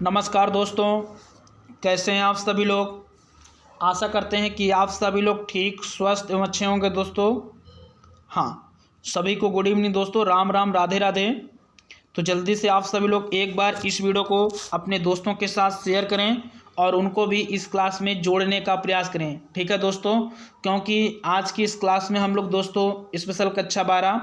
नमस्कार दोस्तों, कैसे हैं आप सभी लोग। आशा करते हैं कि आप सभी लोग ठीक, स्वस्थ एवं अच्छे होंगे दोस्तों। हाँ, सभी को गुड इवनिंग दोस्तों, राम राम, राधे राधे। तो जल्दी से आप सभी लोग एक बार इस वीडियो को अपने दोस्तों के साथ शेयर करें और उनको भी इस क्लास में जोड़ने का प्रयास करें। ठीक है दोस्तों, क्योंकि आज की इस क्लास में हम लोग दोस्तों स्पेशल कक्षा 12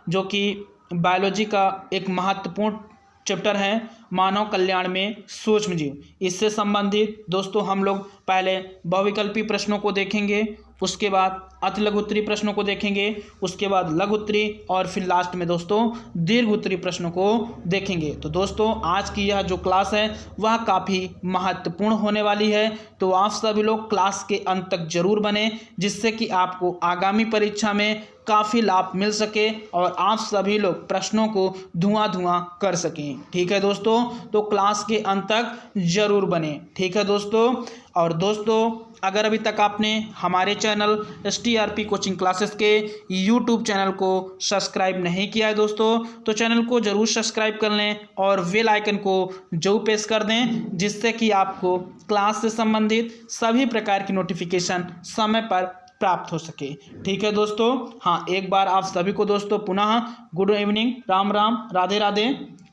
जो कि बायोलॉजी का एक महत्वपूर्ण चैप्टर है, मानव कल्याण में सूक्ष्म जीव, इससे संबंधित दोस्तों हम लोग पहले बहुविकल्पी प्रश्नों को देखेंगे, उसके बाद अति लघु उत्तरीय प्रश्नों को देखेंगे, उसके बाद लघु उत्तरीय और फिर लास्ट में दोस्तों दीर्घ उत्तरीय प्रश्नों को देखेंगे। तो दोस्तों आज की यह जो क्लास है वह काफ़ी महत्वपूर्ण होने वाली है, तो आप सभी लोग क्लास के अंत तक जरूर बने, जिससे कि आपको आगामी परीक्षा में काफ़ी लाभ मिल सके और आप सभी लोग प्रश्नों को धुआं कर सकें। ठीक है दोस्तों, तो क्लास के अंत तक जरूर बने। ठीक है दोस्तों, और दोस्तों अगर अभी तक आपने हमारे चैनल STRP कोचिंग क्लासेस के YouTube चैनल को सब्सक्राइब नहीं किया है दोस्तों, तो चैनल को ज़रूर सब्सक्राइब कर लें और बेल आइकन को जरूर प्रेस कर दें, जिससे कि आपको क्लास से संबंधित सभी प्रकार की नोटिफिकेशन समय पर प्राप्त हो सके। ठीक है दोस्तों, हाँ, एक बार आप सभी को दोस्तों पुनः गुड इवनिंग, राम राम, राधे राधे।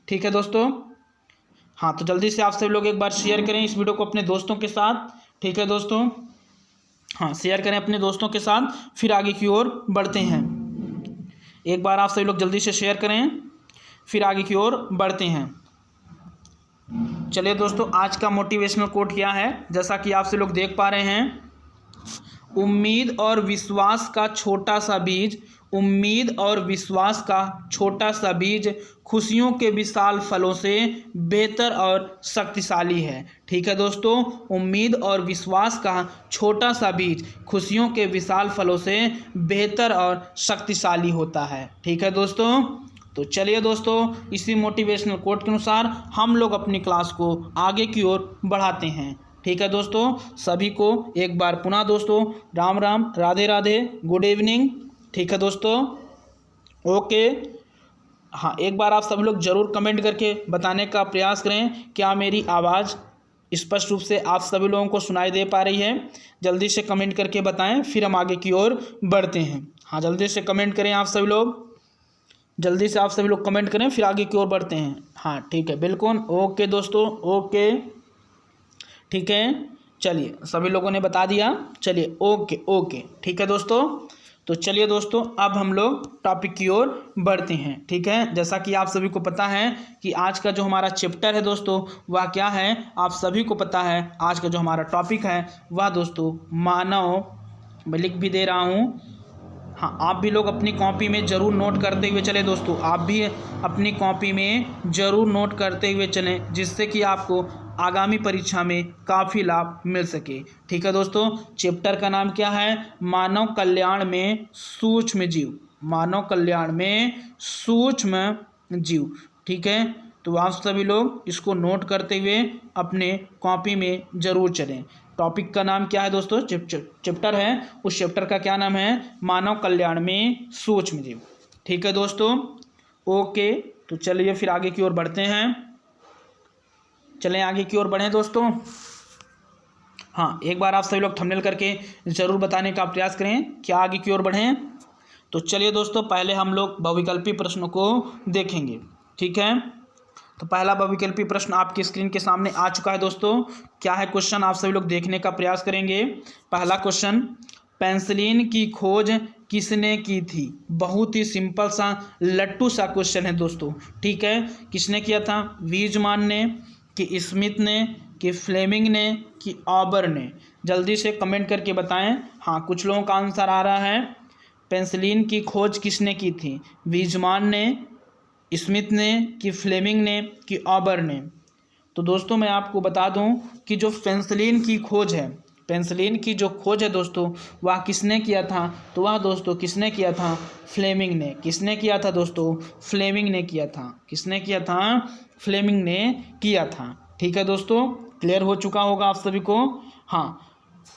ठीक है दोस्तों, हाँ, तो जल्दी से आप सभी लोग एक बार शेयर करें इस वीडियो को अपने दोस्तों के साथ। ठीक है दोस्तों, हाँ, शेयर करें अपने दोस्तों के साथ, फिर आगे की ओर बढ़ते हैं। एक बार आप सभी लोग जल्दी से शेयर करें, फिर आगे की ओर बढ़ते हैं। चलिए दोस्तों, आज का मोटिवेशनल कोट क्या है, जैसा कि आप सभी लोग देख पा रहे हैं, उम्मीद और विश्वास का छोटा सा बीज, उम्मीद और विश्वास का छोटा सा बीज खुशियों के विशाल फलों से बेहतर और शक्तिशाली है। ठीक है दोस्तों, उम्मीद और विश्वास का छोटा सा बीज खुशियों के विशाल फलों से बेहतर और शक्तिशाली होता है। ठीक है दोस्तों, तो चलिए दोस्तों इसी मोटिवेशनल कोट के अनुसार हम लोग अपनी क्लास को आगे की ओर बढ़ाते हैं। ठीक है दोस्तों, सभी को एक बार पुनः दोस्तों राम राम, राधे राधे, गुड इवनिंग। ठीक है दोस्तों, ओके। हाँ, एक बार आप सब लोग ज़रूर कमेंट करके बताने का प्रयास करें क्या मेरी आवाज़ स्पष्ट रूप से आप सभी लोगों को सुनाई दे पा रही है। जल्दी से कमेंट करके बताएं, फिर हम आगे की ओर बढ़ते हैं। हाँ, जल्दी से कमेंट करें आप सभी लोग, जल्दी से आप सभी लोग कमेंट करें, फिर आगे की ओर बढ़ते हैं। हाँ ठीक है, बिल्कुल ओके दोस्तों, ओके ठीक है। चलिए, सभी लोगों ने बता दिया, चलिए ओके ओके। ठीक है दोस्तों, तो चलिए दोस्तों अब हम लोग टॉपिक की ओर बढ़ते हैं। ठीक है, जैसा कि आप सभी को पता है कि आज का जो हमारा चैप्टर है दोस्तों वह क्या है, आप सभी को पता है। आज का जो हमारा टॉपिक है वह दोस्तों मानव, मैं लिख भी दे रहा हूँ, हाँ, आप भी लोग अपनी कॉपी में ज़रूर नोट करते हुए चलें दोस्तों, आप भी अपनी कॉपी में ज़रूर नोट करते हुए चलें, जिससे कि आपको आगामी परीक्षा में काफ़ी लाभ मिल सके। ठीक है दोस्तों, चैप्टर का नाम क्या है, मानव कल्याण में सूक्ष्म जीव, मानव कल्याण में सूक्ष्म जीव। ठीक है, तो आप सभी लोग इसको नोट करते हुए अपने कॉपी में ज़रूर चलें। टॉपिक का नाम क्या है दोस्तों, चैप्टर है, उस चैप्टर का क्या नाम है, मानव कल्याण में सूक्ष्म जीव। ठीक है दोस्तों, ओके। तो चलिए फिर आगे की ओर बढ़ते हैं, चलें आगे की ओर बढ़ें दोस्तों। हाँ, एक बार आप सभी लोग थंबनेल करके ज़रूर बताने का प्रयास करें क्या आगे की ओर बढ़ें। तो चलिए दोस्तों, पहले हम लोग बहुविकल्पी प्रश्नों को देखेंगे। ठीक है, तो पहला बहुविकल्पी प्रश्न आपकी स्क्रीन के सामने आ चुका है दोस्तों। क्या है क्वेश्चन, आप सभी लोग देखने का प्रयास करेंगे। पहला क्वेश्चन, पेंसिलिन की खोज किसने की थी। बहुत ही सिंपल सा लट्टू सा क्वेश्चन है दोस्तों। ठीक है, किसने किया था, वीजमान ने, कि स्मिथ ने, कि फ्लेमिंग ने, कि ऑबर ने। जल्दी से कमेंट करके बताएं। हाँ, कुछ लोगों का आंसर आ रहा है, पेंसिलिन की खोज किसने की थी, वीजमान ने, स्मिथ ने, कि फ्लेमिंग ने, कि ऑबर ने। तो दोस्तों मैं आपको बता दूं कि जो पेंसिलिन की खोज है, पेंसिलिन की जो खोज है दोस्तों वह किसने किया था, तो वह दोस्तों किसने किया था, फ्लेमिंग ने। किसने किया था दोस्तों, फ्लेमिंग ने किया था। किसने किया था, फ्लेमिंग ने किया था। ठीक है दोस्तों, क्लियर हो चुका होगा आप सभी को। हाँ,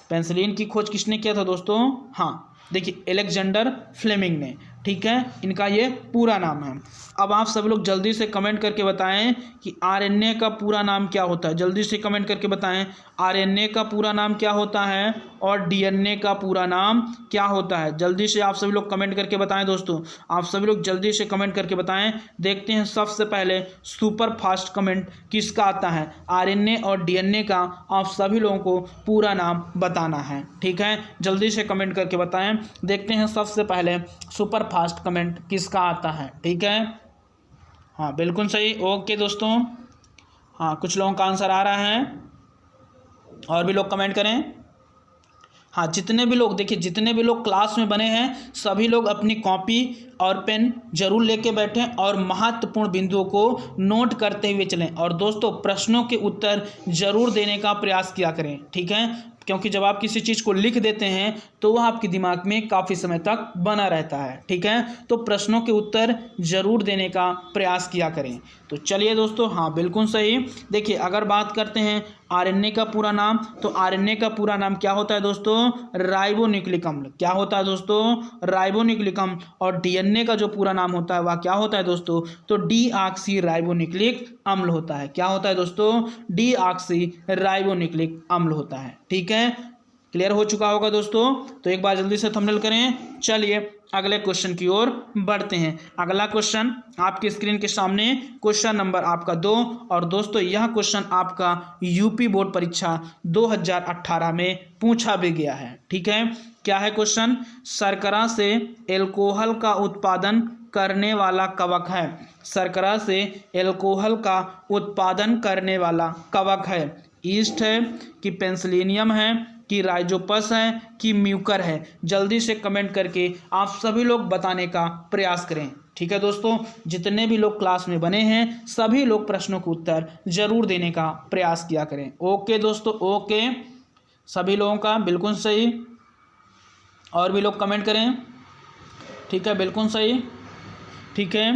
पेंसिलिन की खोज किसने किया था दोस्तों, हाँ देखिए, अलेक्जेंडर फ्लेमिंग ने। ठीक है, इनका ये पूरा नाम है। अब आप सब लोग जल्दी से कमेंट करके बताएं कि आरएनए का पूरा नाम क्या होता है। जल्दी से कमेंट करके बताएं आरएनए का पूरा नाम क्या होता है और डीएनए का पूरा नाम क्या होता है। जल्दी से आप सभी लोग कमेंट करके बताएं दोस्तों, आप सभी लोग जल्दी से कमेंट करके बताएं। देखते हैं सबसे पहले सुपर फास्ट कमेंट किसका आता है। आरएनए और डीएनए का आप सभी लोगों को पूरा नाम बताना है, ठीक है। जल्दी से कमेंट करके बताएं। देखते हैं सबसे पहले सुपर फास्ट कमेंट किसका आता है, ठीक है। हाँ बिल्कुल सही, ओके दोस्तों। हाँ कुछ लोगों का आंसर आ रहा है, और भी लोग कमेंट करें। हाँ जितने भी लोग, देखिए जितने भी लोग क्लास में बने हैं सभी लोग अपनी कॉपी और पेन जरूर लेके बैठें और महत्वपूर्ण बिंदुओं को नोट करते हुए चलें। और दोस्तों प्रश्नों के उत्तर जरूर देने का प्रयास किया करें, ठीक है, क्योंकि जब आप किसी चीज़ को लिख देते हैं तो वह आपके दिमाग में काफ़ी समय तक बना रहता है, ठीक है। तो प्रश्नों के उत्तर जरूर देने का प्रयास किया करें। तो चलिए दोस्तों, हाँ बिल्कुल सही। देखिए अगर बात करते हैं आरएनए का पूरा नाम, तो आरएनए का पूरा नाम क्या होता है दोस्तों, राइबोन्यूक्लिक अम्ल। क्या होता है दोस्तों, राइबोन्यूक्लिक अम्ल। और डीएनए का जो पूरा नाम होता है वह क्या होता है दोस्तों, तो डीऑक्सी राइबोन्यूक्लिक अम्ल होता है। क्या होता है दोस्तों, डीऑक्सी राइबोन्यूक्लिक अम्ल होता है, ठीक है। क्लियर हो चुका होगा दोस्तों। तो एक बार जल्दी से थंबनेल करें। चलिए अगले क्वेश्चन की ओर बढ़ते हैं। अगला क्वेश्चन आपकी स्क्रीन के सामने, क्वेश्चन नंबर आपका 2। और दोस्तों यह क्वेश्चन आपका यूपी बोर्ड परीक्षा 2018 में पूछा भी गया है, ठीक है। क्या है क्वेश्चन, शर्करा से एल्कोहल का उत्पादन करने वाला कवक है। शर्करा से एल्कोहल का उत्पादन करने वाला कवक है। ईस्ट है कि पेंसिलिनियम है कि राइजोपस है कि म्यूकर है। जल्दी से कमेंट करके आप सभी लोग बताने का प्रयास करें, ठीक है दोस्तों। जितने भी लोग क्लास में बने हैं सभी लोग प्रश्नों के उत्तर जरूर देने का प्रयास किया करें। ओके दोस्तों, ओके, सभी लोगों का बिल्कुल सही। और भी लोग कमेंट करें, ठीक है, बिल्कुल सही, ठीक है।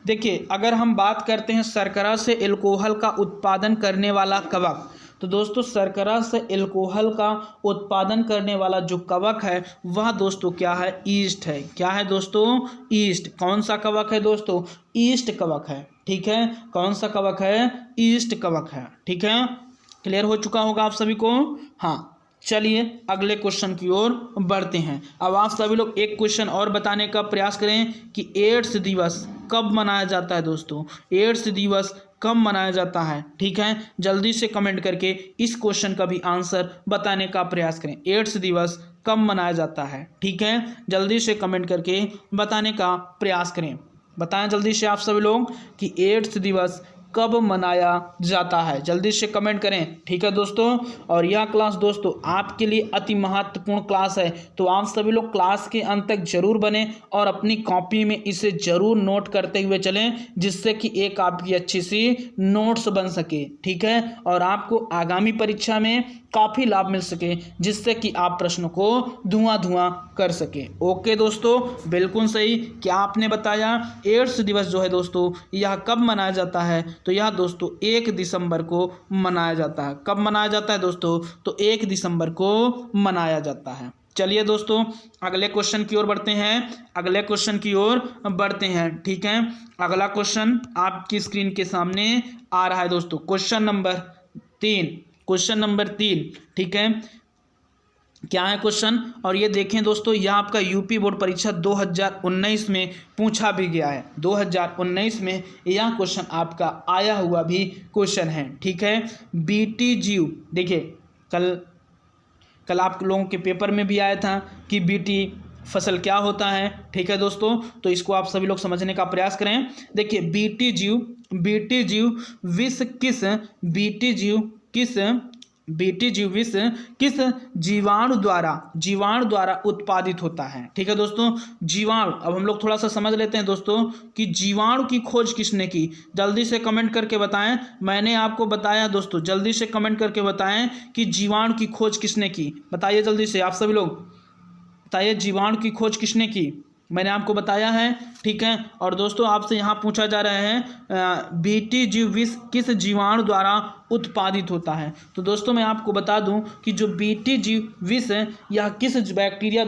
देखिए अगर हम बात करते हैं शर्करा से एल्कोहल का उत्पादन करने वाला कवक, तो दोस्तों शर्करा से एल्कोहल का उत्पादन करने वाला जो कवक है वह दोस्तों क्या है, ईस्ट है। क्या है दोस्तों, ईस्ट। कौन सा कवक है दोस्तों, ईस्ट कवक है, ठीक है। कौन सा कवक है, ईस्ट कवक है, ठीक है। क्लियर हो चुका होगा आप सभी को। हाँ चलिए अगले क्वेश्चन की ओर बढ़ते हैं। अब आप सभी लोग एक क्वेश्चन और बताने का प्रयास करें कि एड्स दिवस कब मनाया जाता है दोस्तों। एड्स दिवस कब मनाया जाता है, ठीक है। जल्दी से कमेंट करके इस क्वेश्चन का भी आंसर बताने का प्रयास करें। एड्स दिवस कब मनाया जाता है, ठीक है। जल्दी से कमेंट करके बताने का प्रयास करें। बताएं जल्दी से आप सभी लोग कि एड्स दिवस कब मनाया जाता है। जल्दी से कमेंट करें, ठीक है दोस्तों। और यह क्लास दोस्तों आपके लिए अति महत्वपूर्ण क्लास है, तो आप सभी लोग क्लास के अंत तक जरूर बने और अपनी कॉपी में इसे जरूर नोट करते हुए चलें, जिससे कि एक आपकी अच्छी सी नोट्स बन सके, ठीक है। और आपको आगामी परीक्षा में काफ़ी लाभ मिल सके, जिससे कि आप प्रश्नों को धुआं कर सके। ओके दोस्तों, बिल्कुल सही। क्या आपने बताया एड्स दिवस जो है दोस्तों यह कब मनाया जाता है, तो यह दोस्तों 1 दिसंबर को मनाया जाता है। कब मनाया जाता है दोस्तों, तो 1 दिसंबर को मनाया जाता है। चलिए दोस्तों अगले क्वेश्चन की ओर बढ़ते हैं। अगले क्वेश्चन की ओर बढ़ते हैं, ठीक है। अगला क्वेश्चन आपकी स्क्रीन के सामने आ रहा है दोस्तों, क्वेश्चन नंबर 3। क्वेश्चन नंबर 3, ठीक है। क्या है क्वेश्चन, और ये देखें दोस्तों यह आपका यूपी बोर्ड परीक्षा 2019 में पूछा भी गया है। 2019 में यह क्वेश्चन आपका आया हुआ भी क्वेश्चन है, ठीक है। बीटी जीव, देखिए कल आप लोगों के पेपर में भी आया था कि बीटी फसल क्या होता है, ठीक है दोस्तों। तो इसको आप सभी लोग समझने का प्रयास करें। देखिए बीटी जीव विष किस जीवाणु द्वारा उत्पादित होता है, ठीक है दोस्तों। जीवाणु, अब हम लोग थोड़ा सा समझ लेते हैं दोस्तों कि जीवाणु की खोज किसने की। जल्दी से कमेंट करके बताएं। मैंने आपको बताया दोस्तों, जल्दी से कमेंट करके बताएं कि जीवाणु की खोज किसने की। बताइए जल्दी से आप सभी लोग, बताइए जीवाणु की खोज किसने की। मैंने आपको बताया है, ठीक है। और दोस्तों आपसे यहाँ पूछा जा रहा है बीटी जीव विष किस जीवाणु द्वारा उत्पादित होता है। तो दोस्तों मैं आपको बता दूं कि जो बीटी जीव विष है यह किस बैक्टीरिया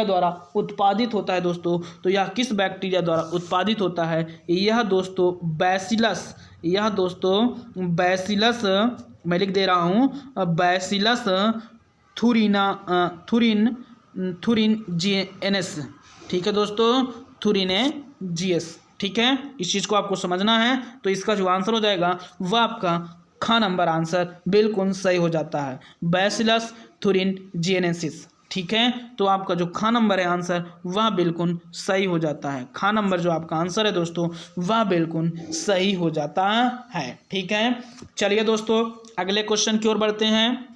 द्वारा उत्पादित होता है दोस्तों। तो यह किस बैक्टीरिया द्वारा उत्पादित होता है, यह दोस्तों बैसिलस मैं लिख दे रहा हूँ, बैसिलस थुरिनजिएनस, ठीक है दोस्तों, थुरिनजिएनस, ठीक है। इस चीज़ को आपको समझना है। तो इसका जो आंसर हो जाएगा वह आपका ख नंबर आंसर बिल्कुल सही हो जाता है, बैसिलस थुरिनजिएनेसिस, ठीक है। तो आपका जो ख नंबर है आंसर वह बिल्कुल सही हो जाता है। ख नंबर जो आपका आंसर है दोस्तों वह बिल्कुल सही हो जाता है, ठीक है। चलिए दोस्तों अगले क्वेश्चन की ओर बढ़ते हैं।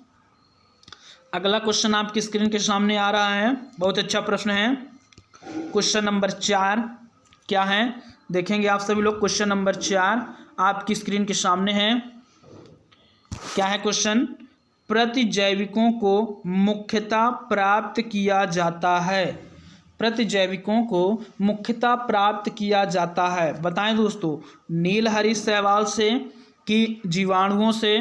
अगला क्वेश्चन आपकी स्क्रीन के सामने आ रहा है, बहुत अच्छा प्रश्न है। क्वेश्चन नंबर 4 क्या है देखेंगे आप सभी लोग। क्वेश्चन नंबर 4 आपकी स्क्रीन के सामने है। क्या है क्वेश्चन? प्रतिजैविकों को मुख्यतः प्राप्त किया जाता है। प्रतिजैविकों को मुख्यतः प्राप्त किया जाता है, बताएं दोस्तों, नीलहरी शैवाल से, कि जीवाणुओं से,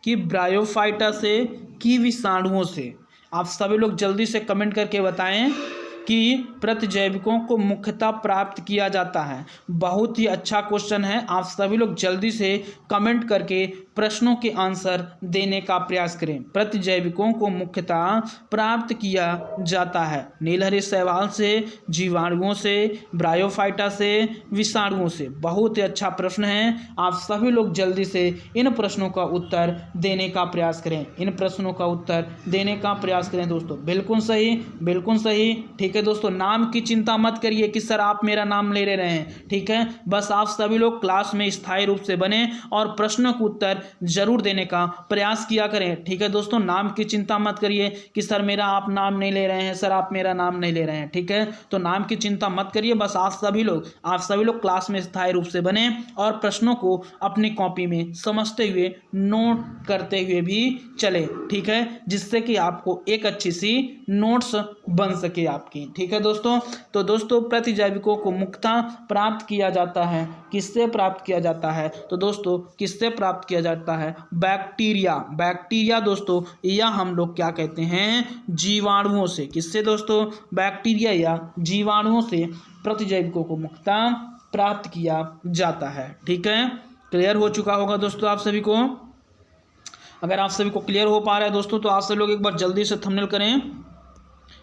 कि ब्रायोफाइटा से, कि विषाणुओं से। आप सभी लोग जल्दी से कमेंट करके बताएं कि प्रतिजैविकों को मुख्यतः प्राप्त किया जाता है। बहुत ही अच्छा क्वेश्चन है। आप सभी लोग जल्दी से कमेंट करके प्रश्नों के आंसर देने का प्रयास करें। प्रतिजैविकों को मुख्यतः प्राप्त किया जाता है नीलहरी शैवाल से, जीवाणुओं से, ब्रायोफाइटा से, विषाणुओं से। बहुत ही अच्छा प्रश्न है। आप सभी लोग जल्दी से इन प्रश्नों का उत्तर देने का प्रयास करें। इन प्रश्नों का उत्तर देने का प्रयास करें दोस्तों। बिल्कुल सही, बिल्कुल सही, ठीक है दोस्तों। नाम की चिंता मत करिए कि सर आप मेरा नाम ले रहे हैं, ठीक है। बस आप सभी लोग क्लास में स्थायी रूप से बने और प्रश्नों का उत्तर जरूर देने का प्रयास किया करें, ठीक है दोस्तों। नाम की चिंता मत करिए कि सर मेरा आप नाम नहीं ले रहे हैं, सर आप मेरा नाम नहीं ले रहे हैं, ठीक है। तो नाम की चिंता मत करिए, बस आप सभी लोग क्लास में स्थायी रूप से बने और प्रश्नों को अपनी कॉपी में समझते हुए नोट करते हुए भी चले, ठीक है, जिससे कि आपको एक अच्छी सी नोट्स बन सके आपकी, ठीक है दोस्तों। तो दोस्तों प्रतिजैविकों को मुख्यतः प्राप्त किया जाता है, किससे प्राप्त किया जाता है? तो दोस्तों किससे प्राप्त किया जाता है? बैक्टीरिया दोस्तों, या हम लोग क्या कहते हैं, जीवाणुओं से। किससे दोस्तों? बैक्टीरिया या जीवाणुओं से प्रतिजैविकों को मुख्यतः प्राप्त किया जाता है, ठीक है। क्लियर हो चुका होगा दोस्तों आप सभी को। अगर आप सभी को क्लियर हो पा रहा है दोस्तों तो आप सभी लोग एक बार जल्दी से थंबनेल करें।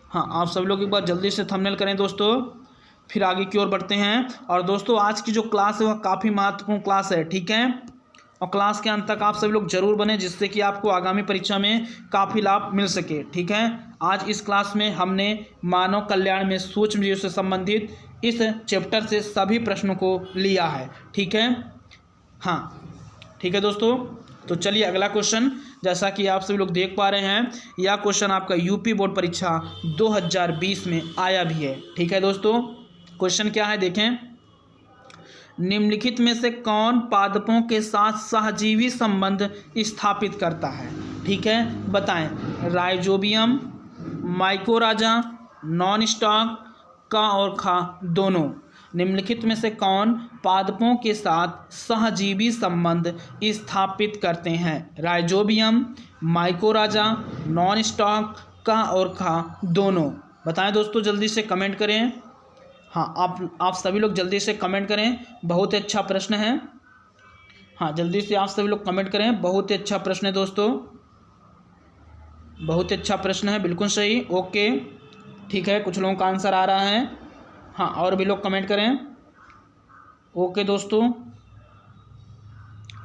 हाँ, आप सभी लोग एक बार जल्दी से थंबनेल करें दोस्तों, फिर आगे की ओर बढ़ते हैं। और दोस्तों आज की जो क्लास है वह काफ़ी महत्वपूर्ण क्लास है, ठीक है। और क्लास के अंत तक आप सभी लोग जरूर बने, जिससे कि आपको आगामी परीक्षा में काफ़ी लाभ मिल सके, ठीक है। आज इस क्लास में हमने मानव कल्याण में सूक्ष्म जीव से संबंधित इस चैप्टर से सभी प्रश्नों को लिया है, ठीक है। हाँ, ठीक है दोस्तों। तो चलिए अगला क्वेश्चन, जैसा कि आप सभी लोग देख पा रहे हैं, यह क्वेश्चन आपका यूपी बोर्ड परीक्षा 2020 में आया भी है, ठीक है दोस्तों। क्वेश्चन क्या है देखें। निम्नलिखित में से कौन पादपों के साथ सहजीवी संबंध स्थापित करता है, ठीक है, बताएं। राइजोबियम, माइकोराजा, नॉन स्टॉक, का और खा दोनों। निम्नलिखित में से कौन पादपों के साथ सहजीवी संबंध स्थापित करते हैं? राइजोबियम, माइकोराजा, नॉन स्टॉक, का और खा दोनों। बताएं दोस्तों, जल्दी से कमेंट करें। हाँ, आप सभी लोग जल्दी से कमेंट करें, बहुत ही अच्छा प्रश्न है। हाँ, जल्दी से आप सभी लोग कमेंट करें, बहुत ही अच्छा प्रश्न है दोस्तों, बहुत ही अच्छा प्रश्न है, बिल्कुल सही। ओके, ठीक है, कुछ लोगों का आंसर आ रहा है। हाँ, और भी लोग कमेंट करें। ओके दोस्तों,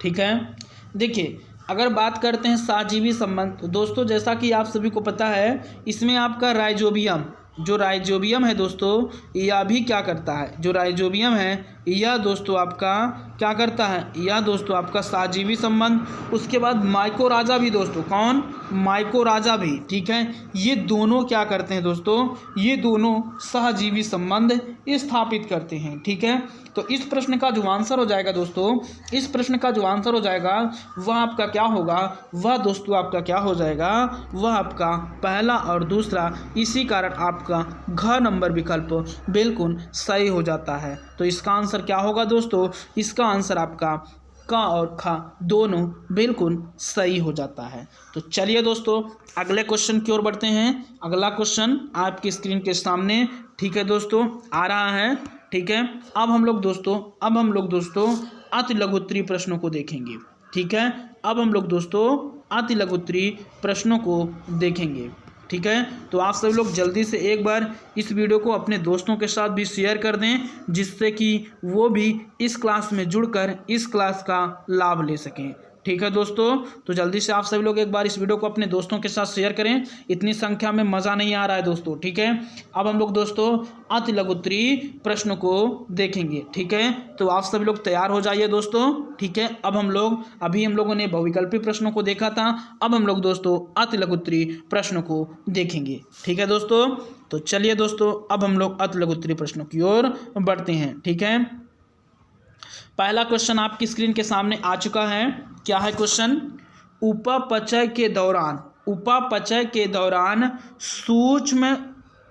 ठीक है। देखिए, अगर बात करते हैं सहजीवी संबंध, तो दोस्तों जैसा कि आप सभी को पता है, इसमें आपका राइजोबियम, जो राइजोबियम है दोस्तों, यह भी क्या करता है? जो राइजोबियम है यह दोस्तों आपका क्या करता है, यह दोस्तों आपका सहजीवी संबंध। उसके बाद माइकोराजा भी दोस्तों, कौन, माइकोराजा भी, ठीक है। ये दोनों क्या करते हैं दोस्तों, ये दोनों सहजीवी संबंध स्थापित करते हैं, ठीक है। तो इस प्रश्न का जो आंसर हो जाएगा दोस्तों, इस प्रश्न का जो आंसर हो जाएगा वह आपका क्या होगा, वह दोस्तों आपका क्या हो जाएगा, वह आपका पहला और दूसरा। इसी कारण आपका घ नंबर विकल्प बिल्कुल सही हो जाता है। तो इसका आंसर क्या होगा दोस्तों, इसका आंसर आपका क और ख दोनों बिल्कुल सही हो जाता है। तो चलिए दोस्तों अगले क्वेश्चन की ओर बढ़ते हैं। अगला क्वेश्चन आपकी स्क्रीन के सामने, ठीक है दोस्तों, आ रहा है, ठीक है। अब हम लोग दोस्तों अति लघुत्तरीय प्रश्नों को देखेंगे, ठीक है। अब हम लोग दोस्तों अति लघुत्तरीय प्रश्नों को देखेंगे, ठीक है। तो आप सभी लोग जल्दी से एक बार इस वीडियो को अपने दोस्तों के साथ भी शेयर कर दें, जिससे कि वो भी इस क्लास में जुड़कर इस क्लास का लाभ ले सकें, ठीक है दोस्तों। तो जल्दी से आप सभी लोग एक बार इस वीडियो को अपने दोस्तों के साथ शेयर करें, इतनी संख्या में मज़ा नहीं आ रहा है दोस्तों, ठीक है। अब हम लोग दोस्तों अति लघुत्तरीय प्रश्न को देखेंगे, ठीक है। तो आप सभी लोग तैयार हो जाइए दोस्तों, अभी हम लोगों ने बहुविकल्पी प्रश्नों को देखा था, अब हम लोग दोस्तों अति लघुत्तरीय प्रश्नों को देखेंगे, ठीक है दोस्तों। तो चलिए दोस्तों अब हम लोग अति लघुत्तरीय प्रश्नों की ओर बढ़ते हैं, ठीक है। पहला क्वेश्चन आपकी स्क्रीन के सामने आ चुका है। क्या है क्वेश्चन, उपापचय के दौरान सूक्ष्म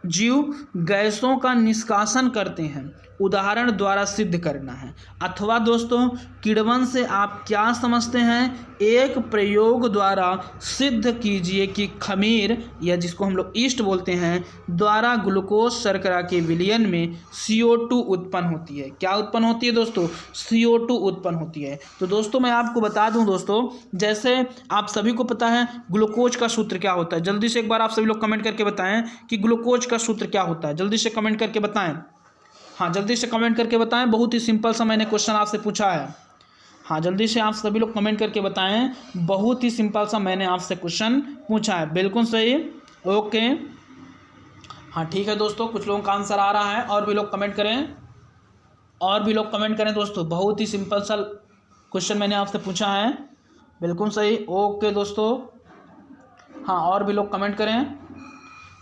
जीव गैसों का निष्कासन करते हैं, उदाहरण द्वारा सिद्ध करना है। अथवा दोस्तों किण्वन से आप क्या समझते हैं, एक प्रयोग द्वारा सिद्ध कीजिए कि खमीर, या जिसको हम लोग ईस्ट बोलते हैं, द्वारा ग्लूकोज शर्करा के विलयन में CO2 उत्पन्न होती है। क्या उत्पन्न होती है दोस्तों, CO2 उत्पन्न होती है। तो दोस्तों मैं आपको बता दूं दोस्तों, जैसे आप सभी को पता है ग्लूकोज का सूत्र क्या होता है। जल्दी से एक बार आप सभी लोग कमेंट करके बताएं कि ग्लूकोज का सूत्र क्या होता है, जल्दी से कमेंट करके बताएं। हाँ जल्दी से कमेंट करके बताएं, बहुत ही सिंपल सा मैंने क्वेश्चन आपसे पूछा है। हाँ जल्दी से आप सभी लोग कमेंट करके बताएं, बहुत ही सिंपल सा मैंने आपसे क्वेश्चन पूछा है। बिल्कुल सही, ओके। हाँ ठीक है दोस्तों, कुछ लोगों का आंसर आ रहा है, और भी लोग कमेंट करें, दोस्तों। बहुत ही सिंपल सा क्वेश्चन मैंने आपसे पूछा है, बिल्कुल सही, ओके दोस्तों। हाँ और भी लोग कमेंट करें।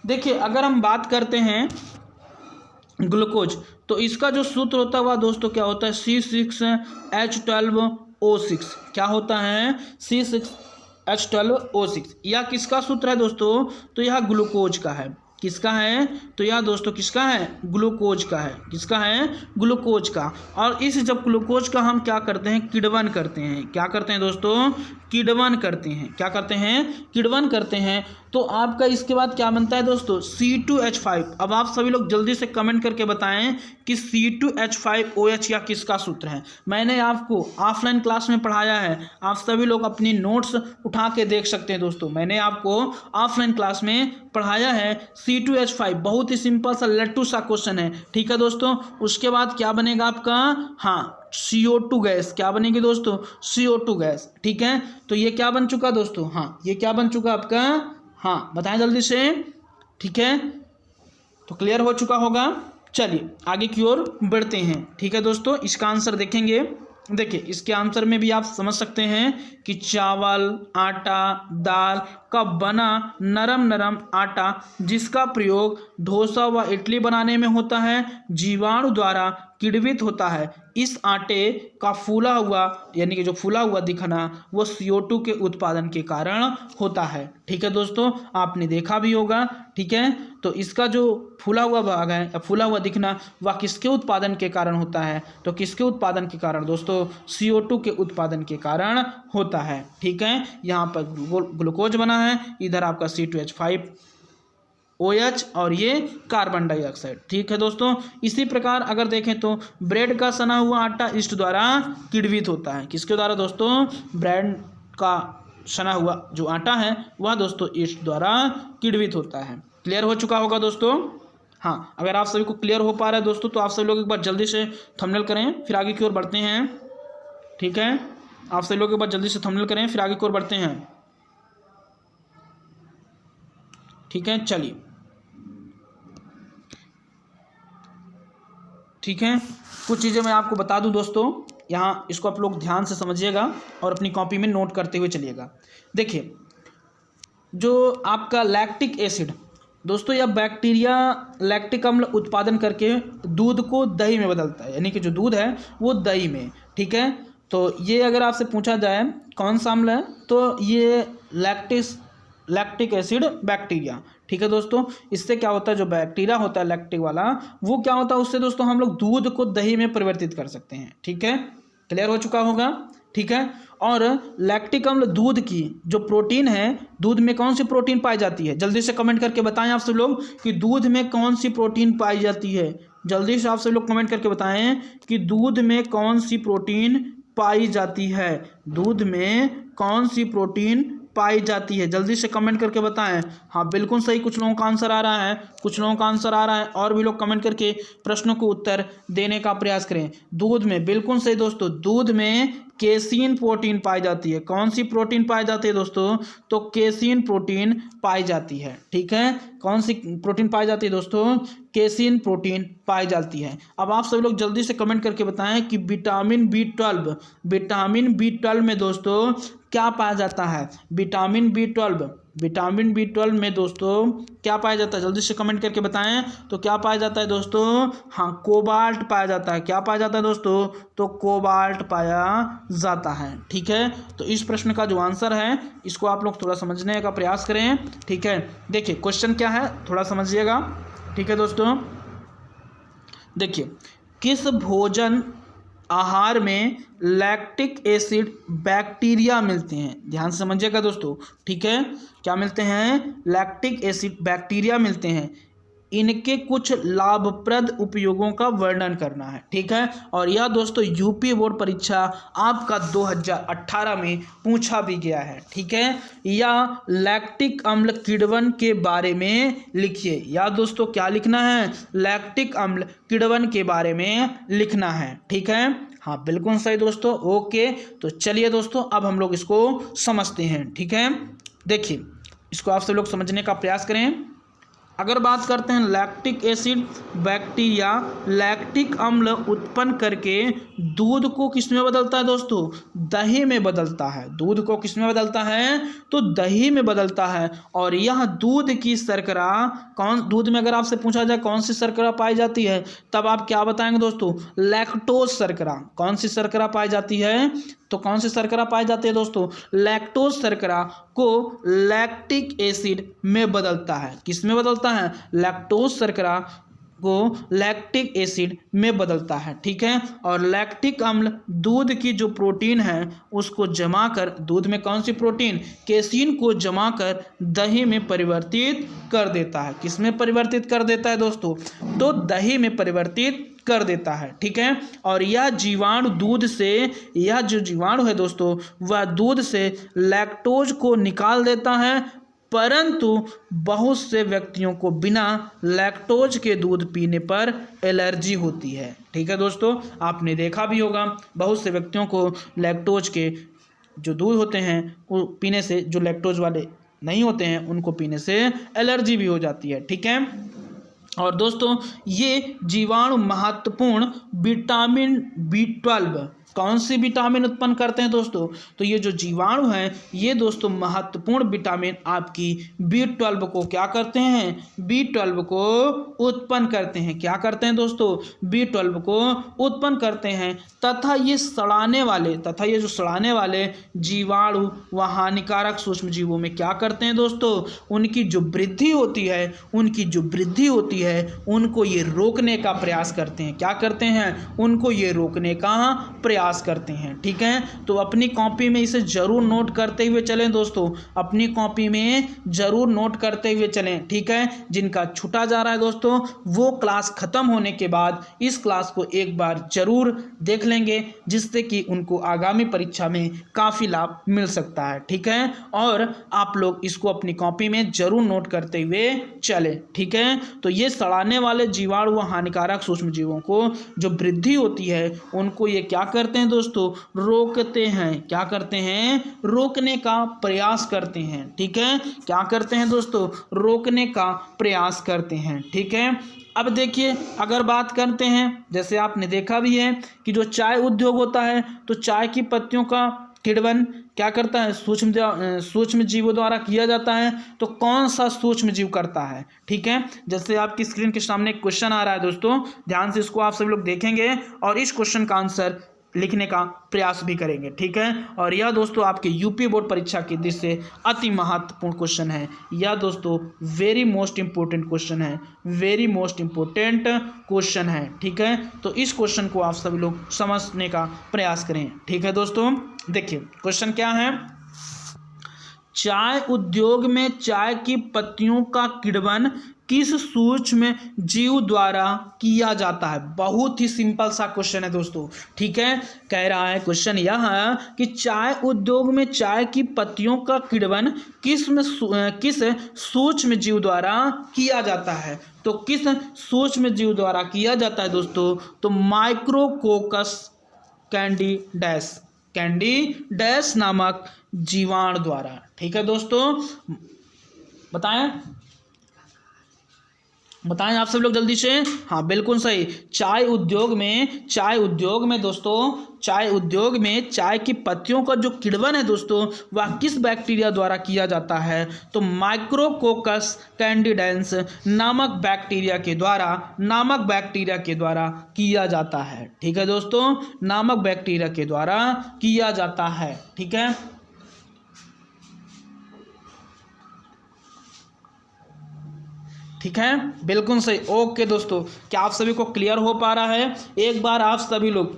देखिए अगर हम बात करते हैं ग्लूकोज, तो इसका जो सूत्र होता है वह दोस्तों क्या होता है, C6H12O6। क्या होता है, C6H12O6। यह किसका सूत्र है दोस्तों, तो यह ग्लूकोज का है। किसका है, तो यह दोस्तों किसका है, ग्लूकोज का है। किसका है, ग्लूकोज का। और इस जब ग्लूकोज का हम क्या करते हैं, किण्वन करते हैं। क्या करते हैं दोस्तों, किण्वन करते हैं। क्या करते हैं, किण्वन करते हैं। तो आपका इसके बाद क्या बनता है दोस्तों, C2H5। अब आप सभी लोग जल्दी से कमेंट करके बताएं कि C2H5OH या किसका सूत्र है। मैंने आपको ऑफलाइन क्लास में पढ़ाया है, आप सभी लोग अपनी नोट्स उठा के देख सकते हैं दोस्तों। मैंने आपको ऑफलाइन क्लास में पढ़ाया है C2H5, बहुत ही सिंपल सा लट्टू सा क्वेश्चन है, ठीक है दोस्तों। उसके बाद क्या बनेगा आपका, हाँ CO2 गैस। क्या बनेगी दोस्तों, CO2 गैस, ठीक है। तो ये क्या बन चुका दोस्तों, हाँ ये क्या बन चुका आपका, हाँ बताएं जल्दी से, ठीक है। तो क्लियर हो चुका होगा। चलिए आगे की ओर बढ़ते हैं, ठीक है दोस्तों। इसका आंसर देखेंगे, देखिए इसके आंसर में भी आप समझ सकते हैं कि चावल, आटा, दाल का बना नरम आटा जिसका प्रयोग डोसा व इडली बनाने में होता है, जीवाणु द्वारा किण्वित होता है। इस आटे का फूला हुआ, यानी कि जो फूला हुआ दिखना, वो CO2 के उत्पादन के कारण होता है, ठीक है दोस्तों। आपने देखा भी होगा, ठीक है। तो इसका जो फूला हुआ भाग है या फूला हुआ दिखना, वह किसके उत्पादन के कारण होता है, तो किसके उत्पादन के कारण दोस्तों, CO2 के उत्पादन के कारण होता है, ठीक है। यहाँ पर ग्लूकोज बना है, इधर आपका C2H5OH और ये कार्बन डाइऑक्साइड, ठीक है दोस्तों। इसी प्रकार अगर देखें तो ब्रेड का सना हुआ आटा ईस्ट द्वारा किण्वित होता है। किसके द्वारा दोस्तों, ब्रेड का सना हुआ जो आटा है वह दोस्तों ईस्ट द्वारा किण्वित होता है। क्लियर हो चुका होगा दोस्तों। हाँ अगर आप सभी को क्लियर हो पा रहा है दोस्तों, तो आप सभी लोग एक बार जल्दी से थंबनेल करें, फिर आगे की ओर बढ़ते हैं, ठीक है। आप सभी लोग एक बार जल्दी से थंबनेल करें, फिर आगे की ओर बढ़ते हैं, ठीक है। चलिए ठीक है। कुछ चीज़ें मैं आपको बता दूं दोस्तों, यहाँ इसको आप लोग ध्यान से समझिएगा और अपनी कॉपी में नोट करते हुए चलिएगा। देखिए, जो आपका लैक्टिक एसिड दोस्तों, यह बैक्टीरिया लैक्टिक अम्ल उत्पादन करके दूध को दही में बदलता है, यानी कि जो दूध है वो दही में, ठीक है। तो ये अगर आपसे पूछा जाए कौन सा अम्ल है, तो ये लैक्टिक एसिड बैक्टीरिया, ठीक है दोस्तों। इससे क्या होता है, जो बैक्टीरिया होता है लैक्टिक वाला, वो क्या होता है, उससे दोस्तों हम लोग दूध को दही में परिवर्तित कर सकते हैं, ठीक है। क्लियर हो चुका होगा, ठीक है। और लैक्टिक अम्ल दूध की जो प्रोटीन है, दूध में कौन सी प्रोटीन पाई जाती है, जल्दी से कमेंट करके बताएं आप सब लोग कि दूध में कौन सी प्रोटीन पाई जाती है। जल्दी से आप सब लोग कमेंट करके बताएं कि दूध में कौन सी प्रोटीन पाई जाती है, दूध में कौन सी प्रोटीन पाई जाती है, जल्दी से कमेंट करके बताएं। हाँ बिल्कुल सही, कुछ लोगों का आंसर आ रहा है, कुछ लोगों का आंसर आ रहा है, और भी लोग कमेंट करके प्रश्नों को उत्तर देने का प्रयास करें। दूध में, बिल्कुल सही दोस्तों, दूध में केसीन प्रोटीन पाई जाती है। कौन सी प्रोटीन पाई जाती है दोस्तों, तो केसीन प्रोटीन पाई जाती है, ठीक है। कौन सी प्रोटीन पाई जाती है दोस्तों, केसीन प्रोटीन पाई जाती है। अब आप सभी लोग जल्दी से कमेंट करके बताएं कि विटामिन बी12 में दोस्तों क्या पाया जाता है, विटामिन बी12 में दोस्तों क्या पाया जाता है, जल्दी से कमेंट करके बताएं। तो क्या पाया जाता है दोस्तों, हाँ कोबाल्ट पाया जाता है। क्या पाया जाता है दोस्तों, तो कोबाल्ट पाया जाता है, ठीक है। तो इस प्रश्न का जो आंसर है, इसको आप लोग थोड़ा समझने का प्रयास करें, ठीक है। देखिए क्वेश्चन क्या है, थोड़ा समझिएगा, ठीक है दोस्तों। देखिए, किस भोजन आहार में लैक्टिक एसिड बैक्टीरिया मिलते हैं, ध्यान से समझिएगा दोस्तों, ठीक है। क्या मिलते हैं, लैक्टिक एसिड बैक्टीरिया मिलते हैं। इनके कुछ लाभप्रद उपयोगों का वर्णन करना है, ठीक है। और यह दोस्तों यूपी बोर्ड परीक्षा आपका 2018 में पूछा भी गया है, ठीक है। या लैक्टिक अम्ल किण्वन के बारे में लिखिए, या दोस्तों क्या लिखना है, लैक्टिक अम्ल किण्वन के बारे में लिखना है, ठीक है। हाँ बिल्कुल सही दोस्तों, ओके। तो चलिए दोस्तों, अब हम लोग इसको समझते हैं, ठीक है। देखिए, इसको आप सब लोग समझने का प्रयास करें। अगर बात करते हैं लैक्टिक एसिड बैक्टीरिया लैक्टिक अम्ल उत्पन्न करके दूध को किस में बदलता है दोस्तों, दही में बदलता है। दूध को किस में बदलता है, तो दही में बदलता है। और यह दूध की शर्करा, दूध में अगर आपसे पूछा जाए कौन सी शर्करा पाई जाती है, तब आप क्या बताएंगे दोस्तों, लैक्टोज शर्करा। कौन सी शर्करा पाई जाती है, तो कौन सी शर्करा पाई जाती है दोस्तों, लैक्टोज शर्करा को लैक्टिक एसिड में बदलता है। किस में बदलता है, लैक्टोज शर्करा को लैक्टिक एसिड में बदलता है, ठीक है। और लैक्टिक अम्ल दूध की जो प्रोटीन है उसको जमा कर, दूध में कौन सी प्रोटीन, केसीन को जमा कर दही में परिवर्तित कर देता है। किस में परिवर्तित कर देता है दोस्तों, तो दही में परिवर्तित कर देता है, ठीक है। और यह जीवाणु दूध से, यह जो जीवाणु है दोस्तों, वह दूध से लैक्टोज को निकाल देता है, परंतु बहुत से व्यक्तियों को बिना लैक्टोज के दूध पीने पर एलर्जी होती है, ठीक है दोस्तों। आपने देखा भी होगा, बहुत से व्यक्तियों को लैक्टोज के जो दूध होते हैं वो पीने से, जो लैक्टोज वाले नहीं होते हैं उनको पीने से एलर्जी भी हो जाती है, ठीक है। और दोस्तों ये जीवाणु महत्वपूर्ण विटामिन बी12, कौन सी विटामिन उत्पन्न करते हैं दोस्तों, तो ये जो जीवाणु हैं ये दोस्तों महत्वपूर्ण विटामिन आपकी बी12 को क्या करते हैं, बी12 को उत्पन्न करते हैं। क्या करते हैं दोस्तों, बी12 को उत्पन्न करते हैं। तथा ये जो सड़ाने वाले जीवाणु व हानिकारक सूक्ष्म जीवों में क्या करते हैं दोस्तों, उनकी जो वृद्धि होती है उनको ये रोकने का प्रयास करते हैं। क्या करते हैं, उनको ये रोकने का प्रयास करते हैं, ठीक है। तो अपनी कॉपी में इसे जरूर नोट करते हुए चलें दोस्तों, अपनी कॉपी में जरूर नोट करते हुए चलें, ठीक है। जिनका छूटा जा रहा है दोस्तों, वो क्लास खत्म होने के बाद इस क्लास को एक बार जरूर देख लेंगे, जिससे कि उनको आगामी परीक्षा में काफ़ी लाभ मिल सकता है, ठीक है। और आप लोग इसको अपनी कॉपी में जरूर नोट करते हुए चलें, ठीक है। तो ये सड़ाने वाले जीवाणु व हानिकारक सूक्ष्म जीवों को जो वृद्धि होती है उनको ये क्या करते करते हैं दोस्तों, रोकते हैं। क्या करते हैं? रोकने का प्रयास करते हैं। ठीक है, क्या करते हैं दोस्तों? रोकने का प्रयास करते हैं। ठीक है, अब देखिए अगर बात करते हैं, जैसे आपने देखा भी है कि जो चाय उद्योग होता है तो चाय की पत्तियों का किण्वन क्या करता है? सूक्ष्म जीवों द्वारा किया जाता है। तो कौन सा सूक्ष्म जीव करता है? ठीक है, जैसे आपकी स्क्रीन के सामने एक क्वेश्चन आ रहा है दोस्तों, ध्यान से इसको आप सभी लोग देखेंगे और इस क्वेश्चन का आंसर लिखने का प्रयास भी करेंगे। ठीक है, और यह दोस्तों आपके यूपी बोर्ड परीक्षा की दृष्टि से अति महत्वपूर्ण क्वेश्चन है। यह दोस्तों वेरी मोस्ट इंपॉर्टेंट क्वेश्चन है, वेरी मोस्ट इंपॉर्टेंट क्वेश्चन है। ठीक है, तो इस क्वेश्चन को आप सभी लोग समझने का प्रयास करें। ठीक है दोस्तों, देखिए क्वेश्चन क्या है। चाय उद्योग में चाय की पत्तियों का किण्वन किस सूक्ष्म जीव द्वारा किया जाता है? बहुत ही सिंपल सा क्वेश्चन है दोस्तों। ठीक है, कह रहा है क्वेश्चन यह है कि चाय उद्योग में चाय की पत्तियों का किण्वन किस सूक्ष्म जीव द्वारा किया जाता है? तो किस सूक्ष्म जीव द्वारा किया जाता है दोस्तों? तो माइक्रोकोकस कैंडिडैस नामक जीवाणु द्वारा। ठीक है दोस्तों, बताएं आप सब लोग जल्दी से। हाँ बिल्कुल सही, चाय उद्योग में दोस्तों, चाय उद्योग में चाय की पत्तियों का जो किण्वन है दोस्तों वह किस बैक्टीरिया द्वारा किया जाता है? तो माइक्रोकोकस कैंडिडेंस नामक बैक्टीरिया के द्वारा किया जाता है। ठीक है दोस्तों, नामक बैक्टीरिया के द्वारा किया जाता है। ठीक है, ठीक है, बिल्कुल सही। ओके दोस्तों, क्या आप सभी को क्लियर हो पा रहा है? एक बार आप सभी लोग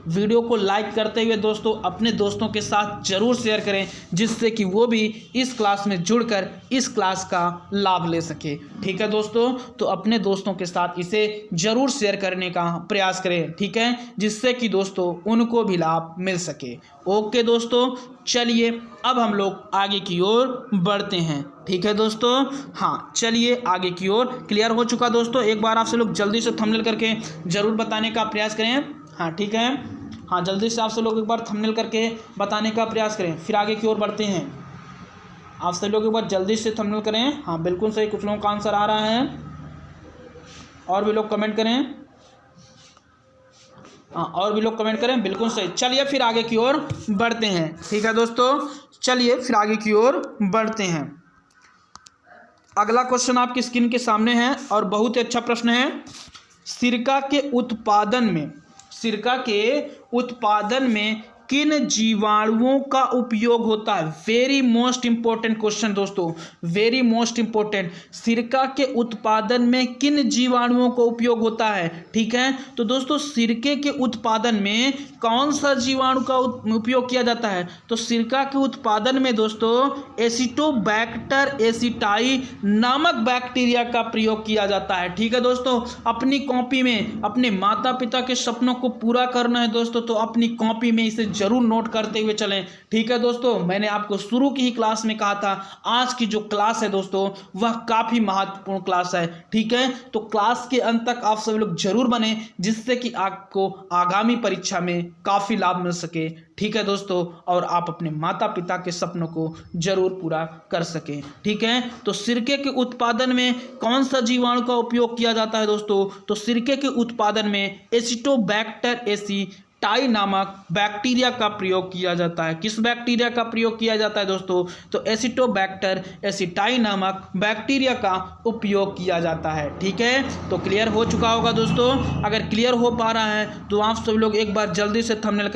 वीडियो को लाइक करते हुए दोस्तों अपने दोस्तों के साथ जरूर शेयर करें, जिससे कि वो भी इस क्लास में जुड़कर इस क्लास का लाभ ले सके। ठीक है दोस्तों, तो अपने दोस्तों के साथ इसे जरूर शेयर करने का प्रयास करें। ठीक है, जिससे कि दोस्तों उनको भी लाभ मिल सके। ओके दोस्तों, चलिए अब हम लोग आगे की ओर बढ़ते हैं। ठीक है दोस्तों, हाँ चलिए आगे की ओर। क्लियर हो चुका दोस्तों? एक बार आपसे लोग जल्दी से थंबनेल करके जरूर बताने का प्रयास करें। हाँ ठीक है, हाँ जल्दी से आपसे लोग एक बार थंबनेल करके बताने का प्रयास करें, फिर आगे की ओर बढ़ते हैं। आप सभी लोग एक बार जल्दी से थंबनेल करें। हाँ बिल्कुल सही, कुछ लोगों का आंसर आ रहा है, और भी लोग कमेंट करें। हाँ और भी लोग कमेंट करें, बिल्कुल सही। चलिए फिर आगे की ओर बढ़ते हैं। ठीक है दोस्तों, चलिए फिर आगे की ओर बढ़ते हैं। अगला क्वेश्चन आपकी स्क्रीन के सामने है और बहुत ही अच्छा प्रश्न है। सिरका के उत्पादन में किन जीवाणुओं का उपयोग होता है? वेरी मोस्ट इंपॉर्टेंट क्वेश्चन दोस्तों, वेरी मोस्ट इंपॉर्टेंट। सिरका के उत्पादन में किन जीवाणुओं का उपयोग होता है? ठीक है, तो दोस्तों सिरके के उत्पादन में कौन सा जीवाणु का उपयोग किया जाता है? तो सिरका के उत्पादन में दोस्तों एसिटोबैक्टर एसिटाई नामक बैक्टीरिया का प्रयोग किया जाता है। ठीक है दोस्तों, अपनी कॉपी में अपने माता पिता के सपनों को पूरा करना है दोस्तों, तो अपनी कॉपी में इसे जरूर नोट करते हुए चलें। ठीक है दोस्तों, मैंने आपको शुरू की ही क्लास में कहा था आज की जो क्लास है दोस्तों वह काफी महत्वपूर्ण क्लास है। ठीक है, तो क्लास के अंत तक आप सभी लोग जरूर बने, जिससे कि आपको आगामी परीक्षा में काफी लाभ मिल सके। ठीक है दोस्तों, और आप अपने माता पिता के सपनों को जरूर पूरा कर सकें। ठीक है, तो सिरके के उत्पादन में कौन सा जीवाणु का उपयोग किया जाता है दोस्तों? तो सिरके के उत्पादन में एसिटोबैक्टर एसिटाई नामक बैक्टीरिया का प्रयोग किया जाता है। किस बैक्टीरिया का प्रयोग किया जाता है दोस्तों? तो एसिटोबैक्टर एसिटाई नामक बैक्टीरिया का उपयोग किया जाता है। ठीक है, तो क्लियर हो चुका होगा दोस्तों। अगर क्लियर हो पा रहा है तो आप सभी लोग एक बार जल्दी से थंबनेल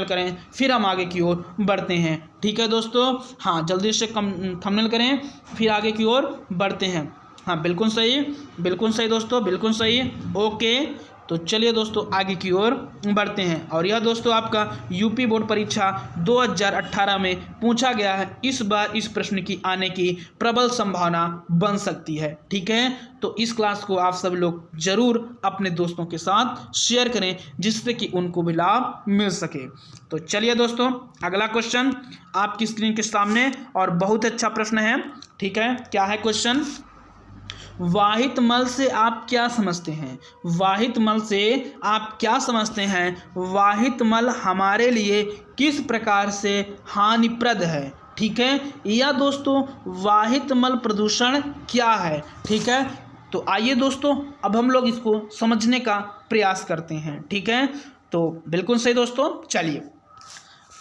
करें, फिर हम आगे की ओर बढ़ते हैं। ठीक है दोस्तों, हाँ जल्दी से थंबनेल करें, फिर आगे की ओर बढ़ते हैं। हाँ बिल्कुल सही दोस्तों, बिल्कुल सही। ओके, तो चलिए दोस्तों आगे की ओर बढ़ते हैं। और यह दोस्तों आपका यूपी बोर्ड परीक्षा 2018 में पूछा गया है। इस बार इस प्रश्न की आने की प्रबल संभावना बन सकती है। ठीक है, तो इस क्लास को आप सब लोग जरूर अपने दोस्तों के साथ शेयर करें, जिससे कि उनको भी लाभ मिल सके। तो चलिए दोस्तों अगला क्वेश्चन आपकी स्क्रीन के सामने और बहुत अच्छा प्रश्न है। ठीक है, क्या है क्वेश्चन? वाहित मल से आप क्या समझते हैं? वाहित मल से आप क्या समझते हैं? वाहित मल हमारे लिए किस प्रकार से हानिप्रद है? ठीक है, या दोस्तों वाहित मल प्रदूषण क्या है? ठीक है, तो आइए दोस्तों अब हम लोग इसको समझने का प्रयास करते हैं। ठीक है, तो बिल्कुल सही दोस्तों। चलिए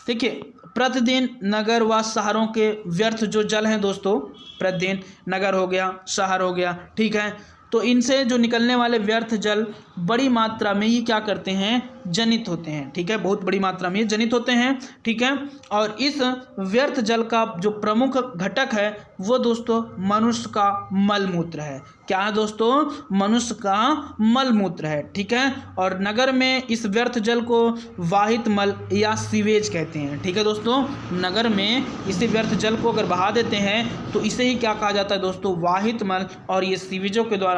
देखिए, प्रतिदिन नगर व शहरों के व्यर्थ जो जल हैं दोस्तों, प्रतिदिन नगर हो गया, शहर हो गया, ठीक है, तो इनसे जो निकलने वाले व्यर्थ जल बड़ी मात्रा में ये क्या करते हैं? जनित होते हैं। ठीक है, बहुत बड़ी मात्रा में ये जनित होते हैं। ठीक है, और इस व्यर्थ जल का जो प्रमुख घटक है वो दोस्तों मनुष्य का मलमूत्र है। क्या है दोस्तों? मनुष्य का मलमूत्र है। ठीक है, और नगर में इस व्यर्थ जल को वाहित मल या सीवेज कहते हैं। ठीक है दोस्तों, नगर में इसी व्यर्थ जल को अगर बहा देते हैं तो इसे ही क्या कहा जाता है दोस्तों? वाहित मल, और ये सीवेजों के द्वारा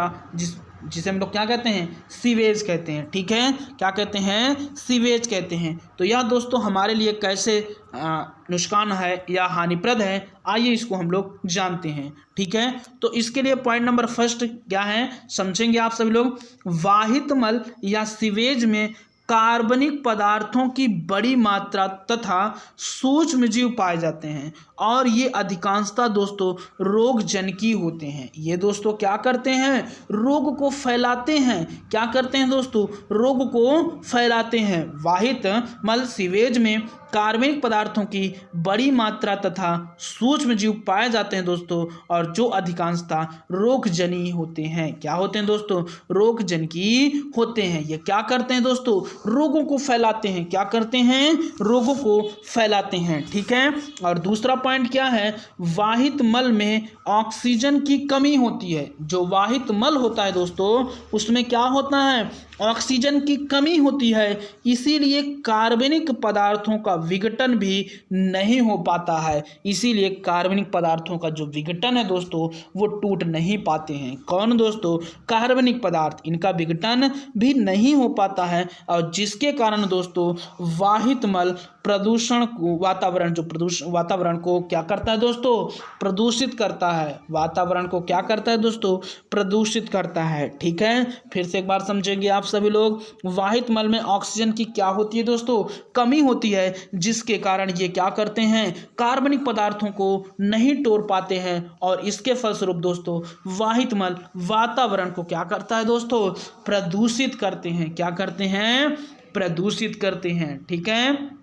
जिसे हम लोग क्या कहते हैं? सीवेज कहते हैं। ठीक है, क्या कहते हैं? सीवेज कहते हैं। तो यह दोस्तों हमारे लिए कैसे नुकसान है या हानिप्रद है, आइए इसको हम लोग जानते हैं। ठीक है, तो इसके लिए पॉइंट नंबर फर्स्ट क्या है समझेंगे आप सभी लोग। वाहित मल या सीवेज में कार्बनिक पदार्थों की बड़ी मात्रा तथा सूक्ष्म जीव पाए जाते हैं, और ये अधिकांशतः दोस्तों रोगजनकी होते हैं। ये दोस्तों क्या करते हैं? रोग को फैलाते हैं। क्या करते हैं दोस्तों? रोग को फैलाते हैं। वाहित मल सीवेज में कार्बनिक पदार्थों की बड़ी मात्रा तथा सूक्ष्म जीव पाए जाते हैं दोस्तों, और जो अधिकांशतः रोगजनी होते हैं। क्या होते हैं दोस्तों? रोगजनकी होते हैं। ये क्या करते हैं दोस्तों? रोगों को फैलाते हैं। क्या करते हैं? रोगों को फैलाते हैं। ठीक है, और दूसरा पॉइंट क्या है? वाहित मल में ऑक्सीजन की कमी होती है। जो वाहित मल होता है दोस्तों उसमें क्या होता है? ऑक्सीजन की कमी होती है, इसीलिए कार्बनिक पदार्थों का विघटन भी नहीं हो पाता है। इसीलिए कार्बनिक पदार्थों का जो विघटन है दोस्तों वो टूट नहीं पाते हैं। कौन दोस्तों? कार्बनिक पदार्थ, इनका विघटन भी नहीं हो पाता है, और जिसके कारण दोस्तों वाहित मल प्रदूषण को वातावरण को क्या करता है दोस्तों? प्रदूषित करता है। वातावरण को क्या करता है दोस्तों? प्रदूषित करता है। ठीक है, फिर से एक बार समझेंगे आप सभी लोग। वाहित मल में ऑक्सीजन की क्या होती है दोस्तों? कमी होती है, जिसके कारण ये क्या करते हैं? कार्बनिक पदार्थों को नहीं तोड़ पाते हैं, और इसके फलस्वरूप दोस्तों वाहित मल वातावरण को क्या करता है दोस्तों? प्रदूषित करते हैं। क्या करते हैं? प्रदूषित करते हैं। ठीक है,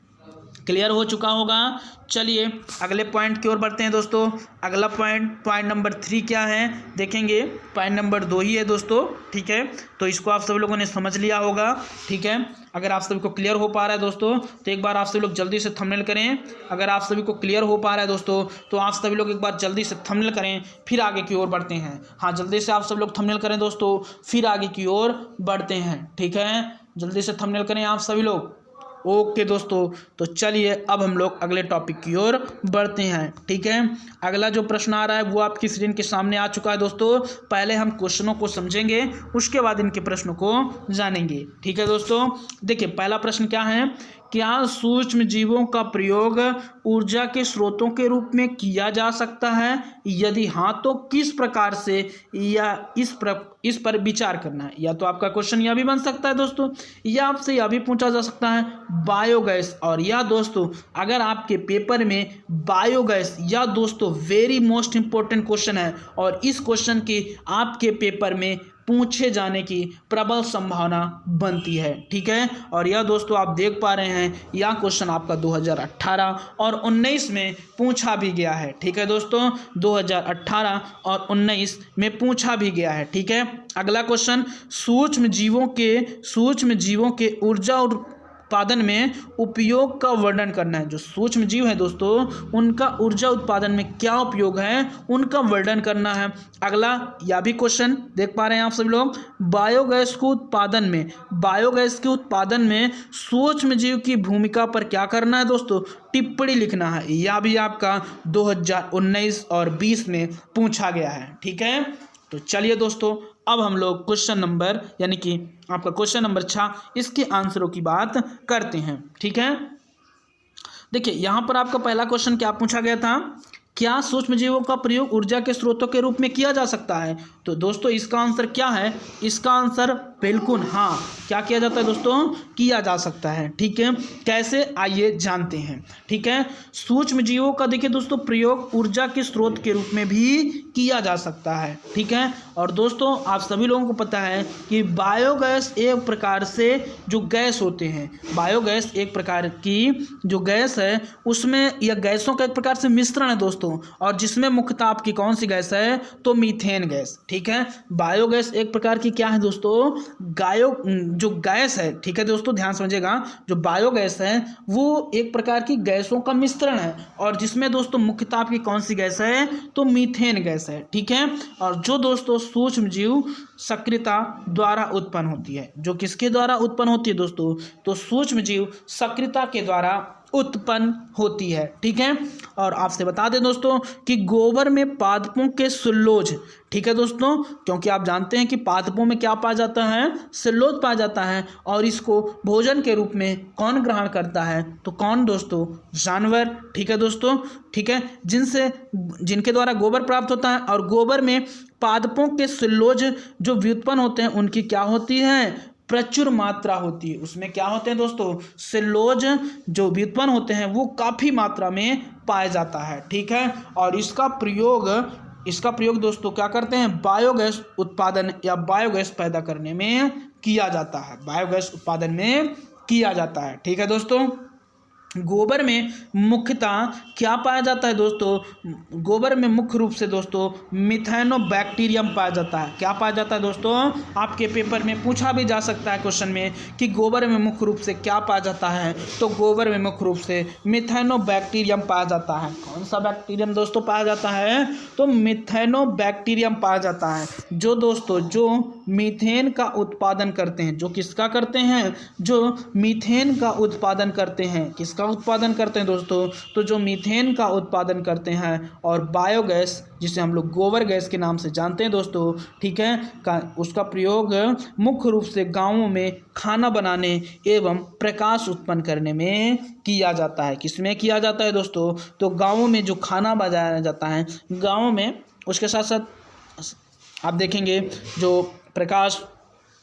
क्लियर हो चुका होगा। चलिए अगले पॉइंट की ओर बढ़ते हैं दोस्तों। अगला पॉइंट नंबर 3 क्या है देखेंगे। पॉइंट नंबर 2 ही है दोस्तों। ठीक है, तो इसको आप सभी लोगों ने समझ लिया होगा। ठीक है, अगर आप सभी को क्लियर हो पा रहा है दोस्तों तो एक बार आप सभी लोग जल्दी से थंबनेल करें। अगर आप सभी को क्लियर हो पा रहा है दोस्तों तो आप सभी लोग एक बार जल्दी से थंबनेल करें, फिर आगे की ओर बढ़ते हैं। हाँ, जल्दी से आप सब लोग थंबनेल करें दोस्तों, फिर आगे की ओर बढ़ते हैं। ठीक है, जल्दी से थंबनेल करें आप सभी लोग। ओके दोस्तों, तो चलिए अब हम लोग अगले टॉपिक की ओर बढ़ते हैं। ठीक है, अगला जो प्रश्न आ रहा है वो आपकी स्क्रीन के सामने आ चुका है दोस्तों। पहले हम क्वेश्चनों को समझेंगे, उसके बाद इनके प्रश्नों को जानेंगे। ठीक है दोस्तों, देखिए पहला प्रश्न क्या है? क्या सूक्ष्म जीवों का प्रयोग ऊर्जा के स्रोतों के रूप में किया जा सकता है? यदि हाँ तो किस प्रकार से, या इस पर विचार करना है। या तो आपका क्वेश्चन यह भी बन सकता है दोस्तों, या आपसे यह भी पूछा जा सकता है बायोगैस। और या दोस्तों अगर आपके पेपर में बायोगैस, या दोस्तों वेरी मोस्ट इंपॉर्टेंट क्वेश्चन है, और इस क्वेश्चन की आपके पेपर में पूछे जाने की प्रबल संभावना बनती है। ठीक है, और यह दोस्तों आप देख पा रहे हैं यह क्वेश्चन आपका 2018 और 19 में पूछा भी गया है। ठीक है दोस्तों, 2018 और 19 में पूछा भी गया है। ठीक है, अगला क्वेश्चन, सूक्ष्म जीवों के ऊर्जा उत्पादन में उपयोग का वर्णन करना है। जो सूक्ष्म जीव है दोस्तों उनका ऊर्जा उत्पादन में क्या उपयोग है, उनका वर्णन करना है। अगला यह भी क्वेश्चन देख पा रहे हैं आप सभी लोग, बायोगैस के उत्पादन में सूक्ष्म जीव की भूमिका पर क्या करना है दोस्तों? टिप्पणी लिखना है। यह भी आपका 2019 और 20 में पूछा गया है। ठीक है, तो चलिए दोस्तों अब हम लोग क्वेश्चन नंबर यानी कि आपका क्वेश्चन नंबर 6 इसके आंसरों की बात करते हैं। ठीक है, देखिए यहाँ पर आपका पहला क्वेश्चन क्या पूछा गया था क्या सूक्ष्मजीवों का प्रयोग ऊर्जा के स्रोतों के रूप में किया जा सकता है? तो दोस्तों इसका आंसर क्या है? इसका आंसर बिल्कुल हाँ, क्या किया जाता है दोस्तों? किया जा सकता है। ठीक है, कैसे आइए जानते हैं। ठीक है, सूक्ष्मजीवों का देखिए दोस्तों प्रयोग ऊर्जा के स्रोत के रूप में भी किया जा सकता है। ठीक है, और दोस्तों आप सभी लोगों को पता है कि बायोगैस एक प्रकार से जो गैस होते हैं, बायोगैस एक प्रकार की जो गैस है उसमें यह गैसों का एक प्रकार से मिश्रण है दोस्तों, और जिसमें मुख्यतः आपकी कौन सी गैस है? तो मीथेन गैस। ठीक है, बायोगैस एक प्रकार की क्या है दोस्तों? जो गैस है। ठीक है दोस्तों, ध्यान समझिएगा, जो बायोगैस है वो एक प्रकार की गैसों का मिश्रण है, और जिसमें दोस्तों मुख्यतः आपकी कौन सी गैस है? तो मीथेन गैस है। ठीक है, और जो दोस्तों सूक्ष्मजीव सक्रियता द्वारा उत्पन्न होती है, जो किसके द्वारा उत्पन्न होती है दोस्तों? तो सूक्ष्मजीव सक्रियता के द्वारा उत्पन्न होती है। ठीक है, और आपसे बता दें दोस्तों कि गोबर में पादपों के सेल्यूलोज, ठीक है दोस्तों, क्योंकि आप जानते हैं कि पादपों में क्या पाया जाता है? सेल्यूलोज पाया जाता है, और इसको भोजन के रूप में कौन ग्रहण करता है? तो कौन दोस्तों? जानवर। ठीक है दोस्तों, ठीक है, जिनके द्वारा गोबर प्राप्त होता है, और गोबर में पादपों के सेल्यूलोज जो व्युत्पन्न होते हैं उनकी क्या होती है? प्रचुर मात्रा होती है। उसमें क्या होते हैं दोस्तों? सेल्यूलोज जो व्युत्पन्न होते हैं वो काफ़ी मात्रा में पाया जाता है। ठीक है, और इसका प्रयोग दोस्तों क्या करते हैं? बायोगैस उत्पादन या बायोगैस पैदा करने में किया जाता है, बायोगैस उत्पादन में किया जाता है। ठीक है दोस्तों, गोबर में मुख्यतः क्या पाया जाता है दोस्तों? गोबर में मुख्य रूप से दोस्तों मिथेनोबैक्टीरियम पाया जाता है। क्या पाया जाता है दोस्तों? आपके पेपर में पूछा भी जा सकता है क्वेश्चन में कि गोबर में मुख्य रूप से क्या पाया जाता है? तो गोबर में मुख्य रूप से मिथेनोबैक्टीरियम पाया जाता है। कौन सा बैक्टीरियम दोस्तों पाया जाता है? तो मिथेनोबैक्टीरियम पाया जाता है, जो दोस्तों जो मीथेन का उत्पादन करते हैं। जो किसका करते हैं? जो मीथेन का उत्पादन करते हैं। किसका उत्पादन करते हैं दोस्तों? तो जो मीथेन का उत्पादन करते हैं, और बायोगैस जिसे हम लोग गोबर गैस के नाम से जानते हैं दोस्तों, ठीक है, उसका प्रयोग मुख्य रूप से गांवों में खाना बनाने एवं प्रकाश उत्पन्न करने में किया जाता है। किसमें किया जाता है दोस्तों? तो गांवों में जो खाना बनाया जाता है गांवों में, उसके साथ साथ आप देखेंगे जो प्रकाश,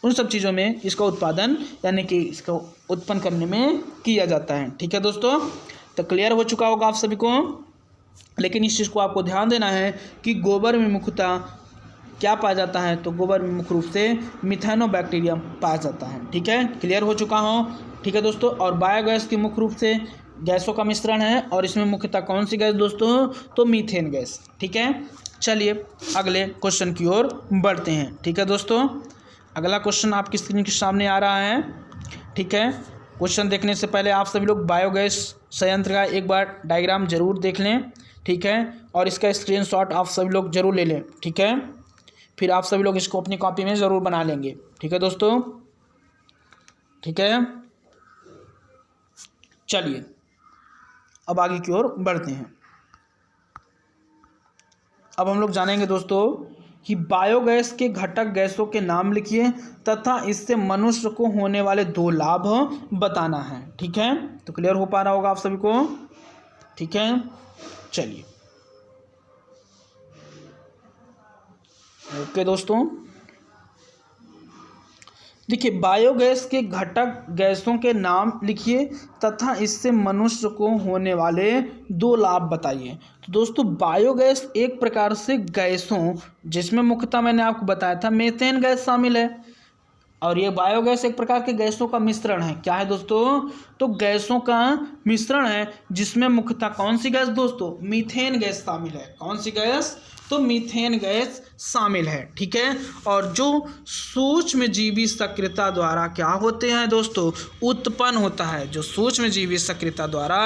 उन सब चीज़ों में इसका उत्पादन यानी कि इसको उत्पन्न करने में किया जाता है। ठीक है दोस्तों, तो क्लियर हो चुका होगा आप सभी को। लेकिन इस चीज़ को आपको ध्यान देना है कि गोबर में मुख्यतः क्या पाया जाता है? तो गोबर में मुख्य रूप से मिथेनोबैक्टीरियम पाया जाता है। ठीक है, क्लियर हो चुका हो। ठीक है दोस्तों, और बायोगैस की मुख्य रूप से गैसों का मिश्रण है, और इसमें मुख्यतः कौन सी गैस दोस्तों? तो मीथेन गैस। ठीक है, चलिए अगले क्वेश्चन की ओर बढ़ते हैं। ठीक है दोस्तों, अगला क्वेश्चन आपकी स्क्रीन के सामने आ रहा है। ठीक है, क्वेश्चन देखने से पहले आप सभी लोग बायोगैस संयंत्र का एक बार डायग्राम जरूर देख लें। ठीक है, और इसका स्क्रीनशॉट आप सभी लोग जरूर ले लें। ठीक है, फिर आप सभी लोग इसको अपनी कॉपी में ज़रूर बना लेंगे। ठीक है दोस्तों, ठीक है, चलिए अब आगे की ओर बढ़ते हैं। अब हम लोग जानेंगे दोस्तों कि बायोगैस के घटक गैसों के नाम लिखिए तथा इससे मनुष्य को होने वाले 2 लाभ बताना है। ठीक है, तो क्लियर हो पा रहा होगा आप सभी को। ठीक है, चलिए ओके दोस्तों, देखिए बायोगैस के घटक गैसों के नाम लिखिए तथा इससे मनुष्य को होने वाले 2 लाभ बताइए। तो दोस्तों बायोगैस एक प्रकार से गैसों, जिसमें मुख्यतः मैंने आपको बताया था मीथेन गैस शामिल है, और ये बायोगैस एक प्रकार के गैसों का मिश्रण है। क्या है दोस्तों? तो गैसों का मिश्रण है, जिसमें मुख्यतः कौन सी गैस दोस्तों? मीथेन गैस शामिल है। कौन सी गैस? तो मीथेन गैस शामिल है। ठीक है, और जो सूक्ष्मजीवी सक्रियता द्वारा क्या होते हैं दोस्तों? उत्पन्न होता है, जो सूक्ष्मजीवी सक्रियता द्वारा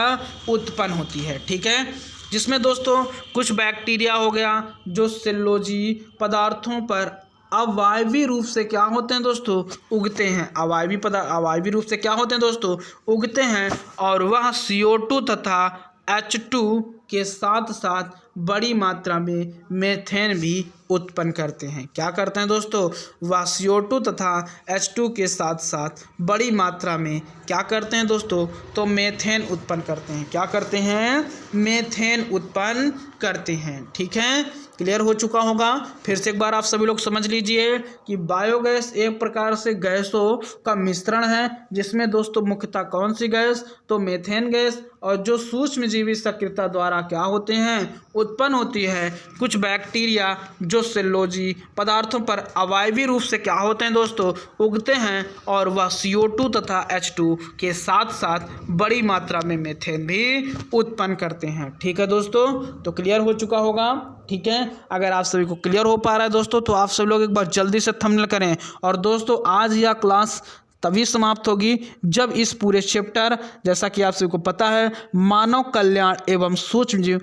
उत्पन्न होती है। ठीक है, जिसमें दोस्तों कुछ बैक्टीरिया हो गया जो सेल्यूलोजी पदार्थों पर अवायवीय रूप से क्या होते हैं दोस्तों? उगते हैं। अवायवीय रूप से क्या होते हैं दोस्तों? उगते हैं, और वह CO2 तथा H2 के साथ साथ बड़ी मात्रा में मीथेन भी उत्पन्न करते हैं। क्या करते हैं दोस्तों? वह CO2 तथा H2 के साथ साथ बड़ी मात्रा में क्या करते हैं दोस्तों? तो मीथेन उत्पन्न करते हैं। क्या करते हैं? मीथेन उत्पन्न करते हैं। ठीक है, क्लियर हो चुका होगा। फिर से एक बार आप सभी लोग समझ लीजिए कि बायोगैस एक प्रकार से गैसों का मिश्रण है, जिसमें दोस्तों मुख्यतः कौन सी गैस? तो मीथेन गैस, और जो सूक्ष्मजीवी सक्रियता द्वारा क्या होते हैं? उत्पन्न होती है। कुछ बैक्टीरिया जो सेल्यूलोजी पदार्थों पर अवायवीय रूप से क्या होते हैं दोस्तों? उगते हैं, और वह CO2 तथा H2 के साथ साथ बड़ी मात्रा में मीथेन भी उत्पन्न करते हैं। ठीक है दोस्तों, तो क्लियर हो चुका होगा। ठीक है, अगर आप सभी को क्लियर हो पा रहा है दोस्तों, तो आप सभी लोग एक बार जल्दी से थंबनेल करें। और दोस्तों, आज यह क्लास तभी समाप्त होगी जब इस पूरे चैप्टर, जैसा कि आप सभी को पता है, मानव कल्याण एवं सूक्ष्मजीव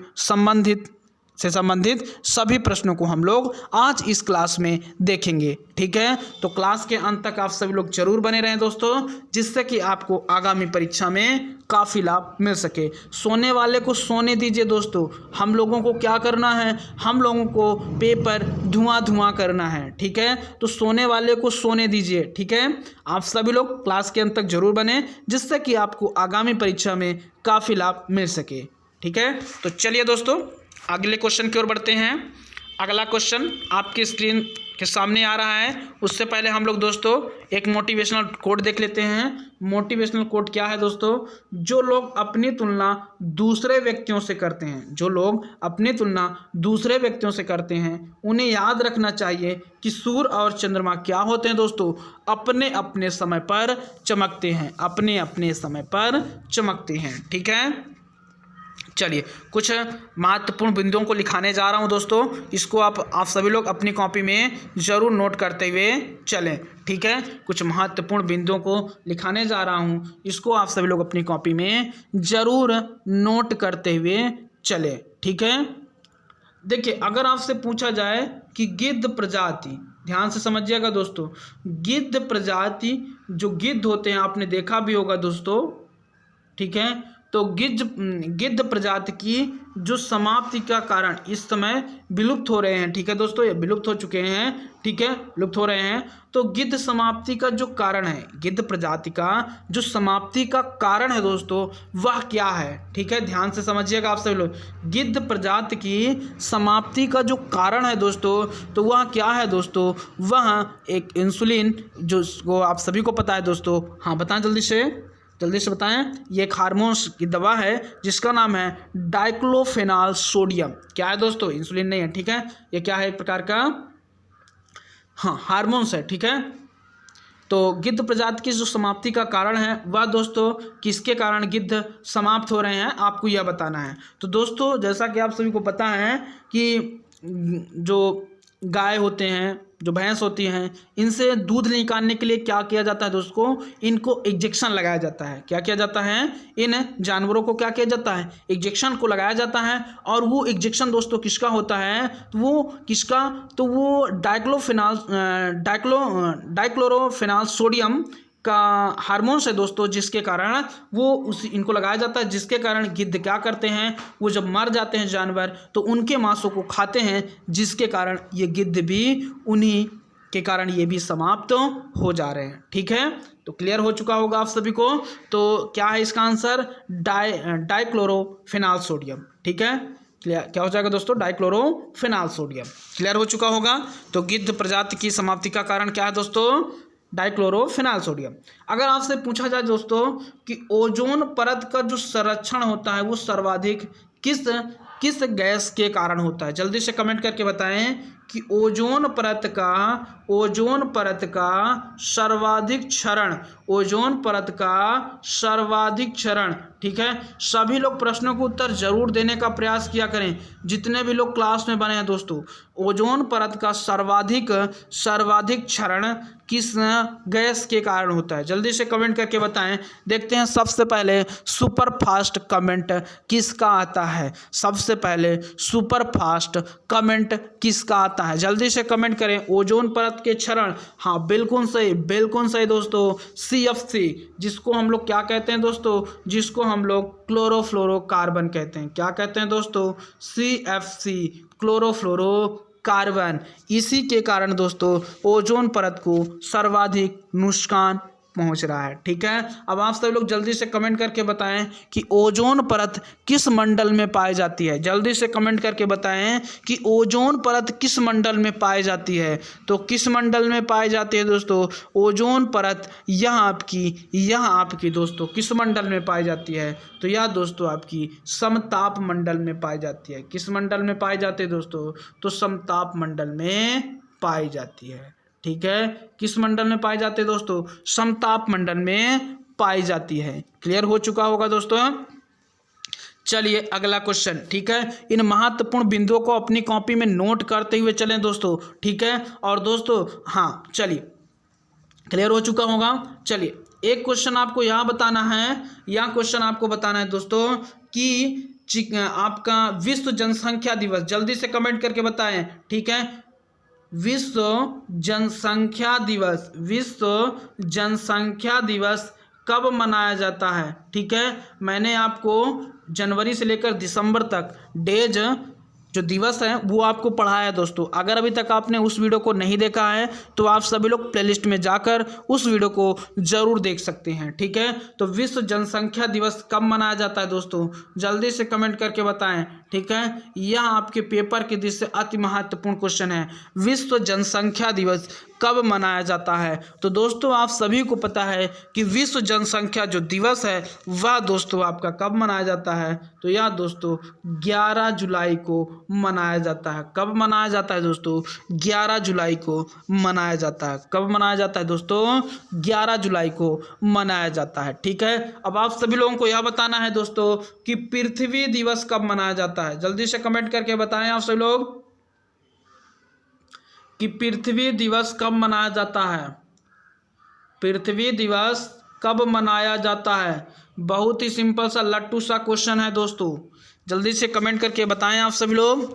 संबंधित सभी प्रश्नों को हम लोग आज इस क्लास में देखेंगे। ठीक है, तो क्लास के अंत तक आप सभी लोग जरूर बने रहें दोस्तों, जिससे कि आपको आगामी परीक्षा में काफ़ी लाभ मिल सके। सोने वाले को सोने दीजिए दोस्तों। हम लोगों को क्या करना है? हम लोगों को पेपर धुआं करना है। ठीक है, तो सोने वाले को सोने दीजिए। ठीक है, आप सभी लोग क्लास के अंत तक जरूर बने, जिससे कि आपको आगामी परीक्षा में काफ़ी लाभ मिल सके। ठीक है, तो चलिए दोस्तों अगले क्वेश्चन की ओर बढ़ते हैं। अगला क्वेश्चन आपकी स्क्रीन के सामने आ रहा है। उससे पहले हम लोग दोस्तों एक मोटिवेशनल कोट देख लेते हैं। मोटिवेशनल कोट क्या है दोस्तों? जो लोग अपनी तुलना दूसरे व्यक्तियों से करते हैं, जो लोग अपनी तुलना दूसरे व्यक्तियों से करते हैं, उन्हें याद रखना चाहिए कि सूर्य और चंद्रमा क्या होते हैं दोस्तों? अपने अपने समय पर चमकते हैं, अपने अपने समय पर चमकते हैं। ठीक है, चलिए कुछ महत्वपूर्ण बिंदुओं को लिखाने जा रहा हूं दोस्तों। इसको आप सभी लोग अपनी कॉपी में ज़रूर नोट करते हुए चलें। ठीक है, कुछ महत्वपूर्ण बिंदुओं को लिखाने जा रहा हूं, इसको आप सभी लोग अपनी कॉपी में ज़रूर नोट करते हुए चलें। ठीक है, देखिए अगर आपसे पूछा जाए कि गिद्ध प्रजाति, ध्यान से समझिएगा दोस्तों, गिद्ध प्रजाति, जो गिद्ध होते हैं आपने देखा भी होगा दोस्तों। ठीक है, तो गिद्ध प्रजाति की जो समाप्ति का कारण इस समय विलुप्त हो रहे हैं। ठीक है दोस्तों, ये विलुप्त हो चुके हैं। ठीक है, विलुप्त हो रहे हैं। तो गिद्ध समाप्ति का जो कारण है, गिद्ध प्रजाति का जो समाप्ति का कारण है दोस्तों, वह क्या है? ठीक है, ध्यान से समझिएगा आप सभी लोग। गिद्ध प्रजाति की समाप्ति का जो कारण है दोस्तों, तो वह क्या है दोस्तों? वह एक इंसुलिन, जो आप सभी को पता है दोस्तों। हाँ बताएं जल्दी से बताएं। ये एक हार्मोन्स की दवा है जिसका नाम है डाइक्लोफेनाक सोडियम। क्या है दोस्तों? इंसुलिन नहीं है। ठीक है, ये क्या है? एक प्रकार का हार्मोन्स है। ठीक है, तो गिद्ध प्रजाति की जो समाप्ति का कारण है, वह दोस्तों किसके कारण गिद्ध समाप्त हो रहे हैं, आपको यह बताना है। तो दोस्तों जैसा कि आप सभी को पता है कि जो गाय होते हैं, जो भैंस होती हैं, इनसे दूध निकालने के लिए क्या किया जाता है दोस्तों? इनको इंजेक्शन लगाया जाता है। क्या किया जाता है? इन जानवरों को क्या किया जाता है? इंजेक्शन को लगाया जाता है। और वो इंजेक्शन दोस्तों किसका होता है? तो वो डाइक्लोरोफेनाक सोडियम का हार्मोन्स है दोस्तों, जिसके कारण इनको लगाया जाता है, जिसके कारण गिद्ध क्या करते हैं? वो जब मर जाते हैं जानवर, तो उनके मांसों को खाते हैं, जिसके कारण ये गिद्ध भी, उन्हीं के कारण ये भी समाप्त हो जा रहे हैं। ठीक है, तो क्लियर हो चुका होगा आप सभी को। तो क्या है इसका आंसर? डाइक्लोरोफेनाक सोडियम। ठीक है, क्या हो जाएगा दोस्तों? डाइक्लोरोफेनाक सोडियम। क्लियर हो चुका होगा। तो गिद्ध प्रजाति की समाप्ति का कारण क्या है दोस्तों? डाइक्लोरोफेनाक सोडियम। अगर आपसे पूछा जाए दोस्तों कि ओजोन परत का जो संरक्षण होता है, वो सर्वाधिक किस गैस के कारण होता है? जल्दी से कमेंट करके बताएं कि ओजोन परत का सर्वाधिक क्षरण। ठीक है, सभी लोग प्रश्नों को उत्तर जरूर देने का प्रयास किया करें, जितने भी लोग क्लास में बने हैं दोस्तों। ओजोन परत का सर्वाधिक क्षरण किस गैस के कारण होता है? जल्दी से कमेंट करके बताएं। देखते हैं सबसे पहले सुपर फास्ट कमेंट किसका आता है। सबसे पहले सुपर फास्ट कमेंट किसका आता है? जल्दी से कमेंट करें। ओजोन परत के क्षरण, हाँ बिल्कुल सही, बिल्कुल सही दोस्तों, CFC, जिसको हम लोग क्या कहते हैं दोस्तों? जिसको हम लोग क्लोरोफ्लोरोकार्बन कहते हैं। क्या कहते हैं दोस्तों? CFC, chlorofluorocarbon. इसी के कारण दोस्तों ओजोन परत को सर्वाधिक नुकसान पहुंच रहा है। ठीक है, अब आप सब लोग जल्दी से कमेंट करके बताएं कि ओजोन परत किस मंडल में पाई जाती है। जल्दी से कमेंट करके बताएं कि ओजोन परत किस मंडल में पाई जाती है। तो किस मंडल में पाई जाती है दोस्तों? ओजोन परत यहाँ आपकी दोस्तों किस मंडल में पाई जाती है? तो यह दोस्तों आपकी समताप मंडल में पाई जाती है। किस मंडल में पाई जाती है दोस्तों? तो समताप मंडल में पाई जाती है। ठीक है, किस मंडल में पाई जाती है दोस्तों? समताप मंडल में पाई जाती है। क्लियर हो चुका होगा दोस्तों। चलिए अगला क्वेश्चन। ठीक है, इन महत्वपूर्ण बिंदुओं को अपनी कॉपी में नोट करते हुए चलें दोस्तों। ठीक है, और दोस्तों हाँ चलिए, क्लियर हो चुका होगा। चलिए एक क्वेश्चन आपको यहाँ बताना है, यह क्वेश्चन आपको बताना है दोस्तों कि आपका विश्व जनसंख्या दिवस, जल्दी से कमेंट करके बताएं। ठीक है, विश्व जनसंख्या दिवस कब मनाया जाता है? ठीक है, मैंने आपको जनवरी से लेकर दिसंबर तक डेज जो दिवस है वो आपको पढ़ाया है दोस्तों। अगर अभी तक आपने उस वीडियो को नहीं देखा है तो आप सभी लोग प्लेलिस्ट में जाकर उस वीडियो को ज़रूर देख सकते हैं। ठीक है, तो विश्व जनसंख्या दिवस कब मनाया जाता है दोस्तों? जल्दी से कमेंट करके बताएं। ठीक है, यह आपके पेपर की दृष्टि से अति महत्वपूर्ण क्वेश्चन है। विश्व जनसंख्या दिवस कब मनाया जाता है? तो दोस्तों आप सभी को पता है कि विश्व जनसंख्या जो दिवस है वह दोस्तों आपका कब मनाया जाता है? तो यह दोस्तों 11 जुलाई को मनाया जाता है। कब मनाया जाता है दोस्तों? 11 जुलाई को मनाया जाता है। कब मनाया जाता है दोस्तों? 11 जुलाई को मनाया जाता है। ठीक है, अब आप सभी लोगों को यह बताना है दोस्तों कि पृथ्वी दिवस कब मनाया जाता है। जल्दी से कमेंट करके बताएं आप सभी लोग कि पृथ्वी दिवस कब मनाया जाता है। पृथ्वी दिवस कब मनाया जाता है? बहुत ही सिंपल सा लट्टू सा क्वेश्चन है दोस्तों, जल्दी से कमेंट करके बताएं आप सभी लोग,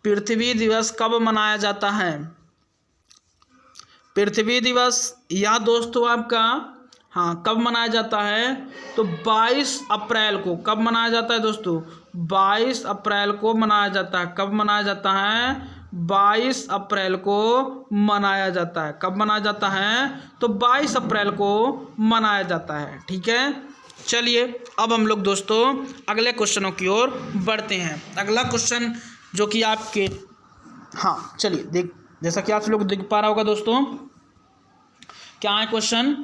पृथ्वी दिवस कब मनाया जाता है? पृथ्वी दिवस या दोस्तों आपका हाँ कब मनाया जाता है? तो 22 अप्रैल को। कब मनाया जाता है दोस्तों? 22 अप्रैल को मनाया जाता है। कब मनाया जाता है? 22 अप्रैल को मनाया जाता है। कब मनाया जाता है? तो 22 अप्रैल को मनाया जाता है। ठीक है, चलिए अब हम लोग दोस्तों अगले क्वेश्चनों की ओर बढ़ते हैं। अगला क्वेश्चन जो कि आपके हाँ चलिए देख, जैसा कि आप लोग देख पा रहा होगा दोस्तों, क्या है क्वेश्चन?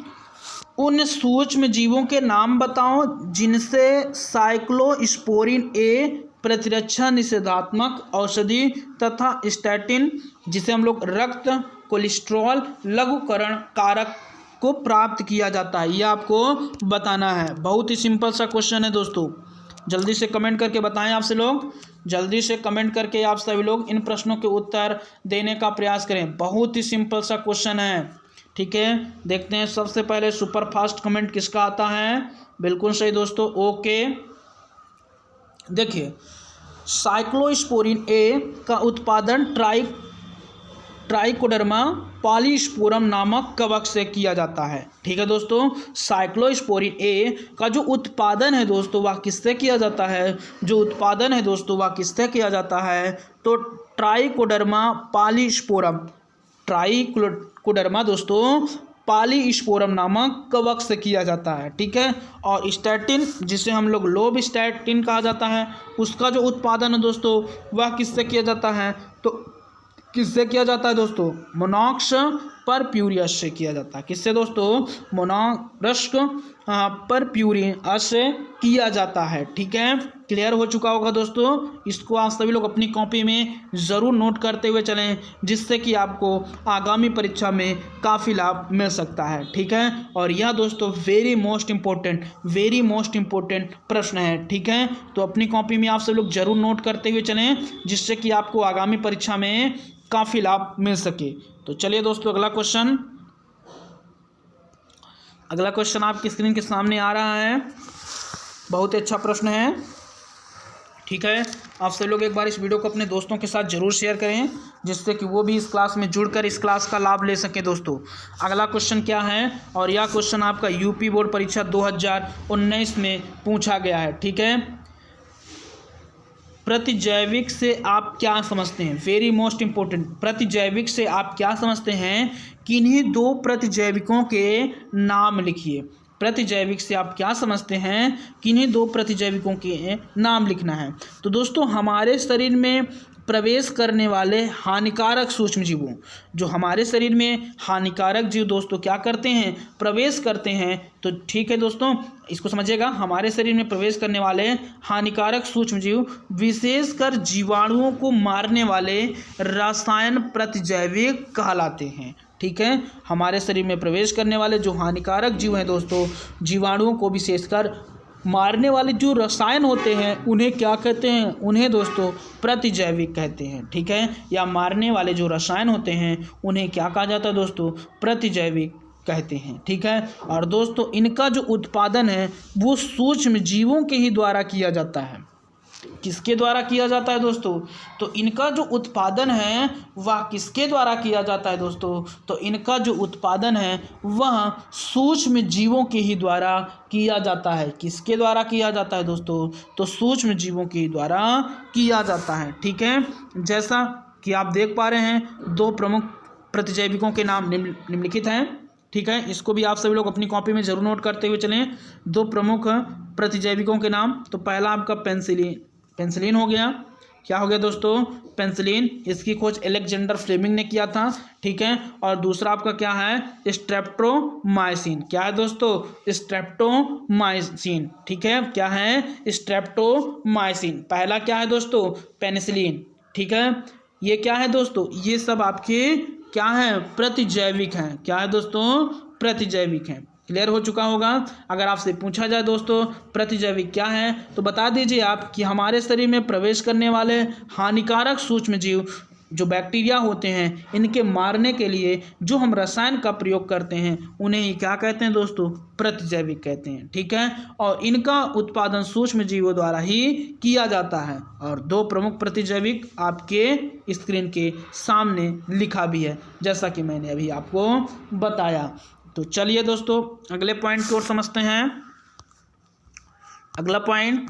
उन सूक्ष्म जीवों के नाम बताओ जिनसे साइक्लोस्पोरिन ए प्रतिरक्षा निषेधात्मक औषधि तथा स्टैटिन, जिसे हम लोग रक्त कोलेस्ट्रॉल लघुकरण कारक को प्राप्त किया जाता है। यह आपको बताना है। बहुत ही सिंपल सा क्वेश्चन है दोस्तों, जल्दी से कमेंट करके बताएं आप से लोग, जल्दी से कमेंट करके आप सभी लोग इन प्रश्नों के उत्तर देने का प्रयास करें। बहुत ही सिंपल सा क्वेश्चन है। ठीक है, देखते हैं सबसे पहले सुपर फास्ट कमेंट किसका आता है। बिल्कुल सही दोस्तों, ओके। देखिए साइक्लोस्पोरिन ए का उत्पादन ट्राइकोडर्मा पॉलीस्पोरम नामक कवक से किया जाता है। ठीक है दोस्तों, साइक्लोस्पोरिन ए का जो उत्पादन है दोस्तों वह किससे किया जाता है? जो उत्पादन है दोस्तों वह किससे किया जाता है? तो ट्राइकोडर्मा पॉलीस्पोरम, ट्राइकोडर्मा दोस्तों पॉलीस्पोरम नामक कवक से किया जाता है। ठीक है, और स्टैटिन जिसे हम लोग लोब स्टैटिन कहा जाता है, उसका जो उत्पादन है दोस्तों वह किससे किया जाता है? तो किससे किया जाता है दोस्तों? मोनॉक्स परप्यूरियस से किया जाता है। किससे दोस्तों? मोनॉक्स परप्यूरियस से किया जाता है। ठीक है, क्लियर हो चुका होगा दोस्तों। इसको आप सभी लोग अपनी कॉपी में ज़रूर नोट करते हुए चलें, जिससे कि आपको आगामी परीक्षा में काफ़ी लाभ मिल सकता है। ठीक है, और यह दोस्तों वेरी मोस्ट इम्पोर्टेंट प्रश्न है। ठीक है, तो अपनी कॉपी में आप सभी लोग ज़रूर नोट करते हुए चलें, जिससे कि आपको आगामी परीक्षा में काफ़ी लाभ मिल सके। तो चलिए दोस्तों अगला क्वेश्चन आपकी स्क्रीन के सामने आ रहा है। बहुत ही अच्छा प्रश्न है। ठीक है, आप सभी लोग एक बार इस वीडियो को अपने दोस्तों के साथ जरूर शेयर करें, जिससे कि वो भी इस क्लास में जुड़कर इस क्लास का लाभ ले सकें। दोस्तों अगला क्वेश्चन क्या है, और यह क्वेश्चन आपका यूपी बोर्ड परीक्षा 2019 में पूछा गया है। ठीक है, प्रतिजैविक से आप क्या समझते हैं, वेरी मोस्ट इंपॉर्टेंट, प्रतिजैविक से आप क्या समझते हैं, किन्हीं दो प्रतिजैविकों के नाम लिखिए। प्रतिजैविक से आप क्या समझते हैं, किन्हीं दो प्रतिजैविकों के नाम लिखना है। तो दोस्तों हमारे शरीर में प्रवेश करने वाले हानिकारक सूक्ष्म जीवों, जो हमारे शरीर में हानिकारक जीव दोस्तों क्या करते हैं, प्रवेश करते हैं। तो ठीक है दोस्तों, इसको समझिएगा, हमारे शरीर में प्रवेश करने वाले हानिकारक सूक्ष्म जीव विशेषकर जीवाणुओं को मारने वाले रसायन प्रतिजैविक कहलाते हैं। ठीक है, हमारे शरीर में प्रवेश करने वाले जो हानिकारक जीव हैं दोस्तों, जीवाणुओं को विशेषकर मारने वाले जो रसायन होते हैं उन्हें क्या कहते हैं, उन्हें दोस्तों प्रतिजैविक कहते हैं। ठीक है, या मारने वाले जो रसायन होते हैं उन्हें क्या कहा जाता है दोस्तों, प्रतिजैविक कहते हैं। ठीक है, और दोस्तों इनका जो उत्पादन है वो सूक्ष्म जीवों के ही द्वारा किया जाता है। किसके द्वारा किया जाता है दोस्तों, तो इनका जो उत्पादन है वह किसके द्वारा किया जाता है दोस्तों, तो इनका जो उत्पादन है वह सूक्ष्म जीवों के ही द्वारा किया जाता है। किसके द्वारा किया जाता है दोस्तों, तो सूक्ष्म जीवों के ही द्वारा किया जाता है। ठीक है, जैसा कि आप देख पा रहे हैं दो प्रमुख प्रतिजैविकों के नाम निम्नलिखित हैं। ठीक है, इसको भी आप सभी लोग अपनी कॉपी में जरूर नोट करते हुए चलें। दो प्रमुख प्रतिजैविकों के नाम, तो पहला आपका पेनिसिलिन हो गया। क्या हो गया दोस्तों, पेनिसिलिन, इसकी खोज अलेक्जेंडर फ्लेमिंग ने किया था। ठीक है, और दूसरा आपका क्या है, स्ट्रेप्टोमाइसिन। क्या है दोस्तों, स्ट्रेप्टोमाइसिन। ठीक है, क्या है, स्ट्रेप्टोमाइसिन। पहला क्या है दोस्तों, पेनिसिलिन। ठीक है, ये क्या है दोस्तों, ये सब आपके क्या है, प्रतिजैविक हैं। क्या है दोस्तों, प्रतिजैविक हैं। क्लियर हो चुका होगा। अगर आपसे पूछा जाए दोस्तों प्रतिजैविक क्या है, तो बता दीजिए आप कि हमारे शरीर में प्रवेश करने वाले हानिकारक सूक्ष्म जीव जो बैक्टीरिया होते हैं, इनके मारने के लिए जो हम रसायन का प्रयोग करते हैं उन्हें ही क्या कहते हैं दोस्तों, प्रतिजैविक कहते हैं। ठीक है, और इनका उत्पादन सूक्ष्म जीवों द्वारा ही किया जाता है। और दो प्रमुख प्रतिजैविक आपके स्क्रीन के सामने लिखा भी है, जैसा कि मैंने अभी आपको बताया। तो चलिए दोस्तों अगले पॉइंट की ओर समझते हैं। अगला पॉइंट,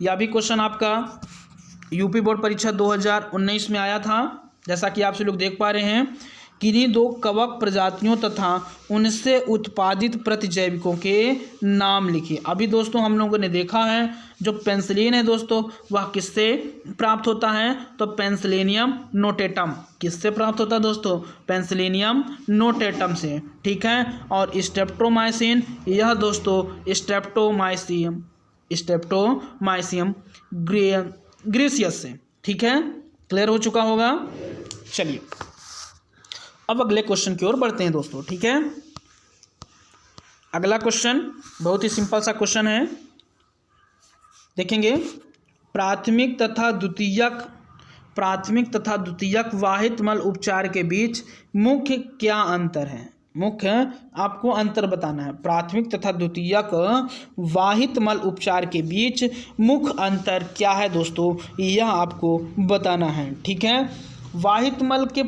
यह भी क्वेश्चन आपका यूपी बोर्ड परीक्षा 2019 में आया था। जैसा कि आप सभी लोग देख पा रहे हैं, किन्हीं दो कवक प्रजातियों तथा उनसे उत्पादित प्रतिजैविकों के नाम लिखिए। अभी दोस्तों हम लोगों ने देखा है जो पेनिसिलिन है दोस्तों वह किससे प्राप्त होता है, तो पेनिसिलियम नोटेटम। किससे प्राप्त होता है दोस्तों, पेनिसिलियम नोटेटम से। ठीक है, और स्ट्रेप्टोमाइसिन, यह दोस्तों स्ट्रेप्टोमाइसियम ग्रेसियस से। ठीक है, क्लियर हो चुका होगा। चलिए अब अगले क्वेश्चन की ओर बढ़ते हैं दोस्तों। ठीक है, अगला क्वेश्चन बहुत ही सिंपल सा क्वेश्चन है, देखेंगे। प्राथमिक तथा द्वितीयक वाहित मल उपचार के बीच मुख्य क्या अंतर है, मुख्य आपको अंतर बताना है। प्राथमिक तथा द्वितीयक वाहित मल उपचार के बीच मुख्य अंतर क्या है दोस्तों, यह आपको बताना है। ठीक है, वाहित मल के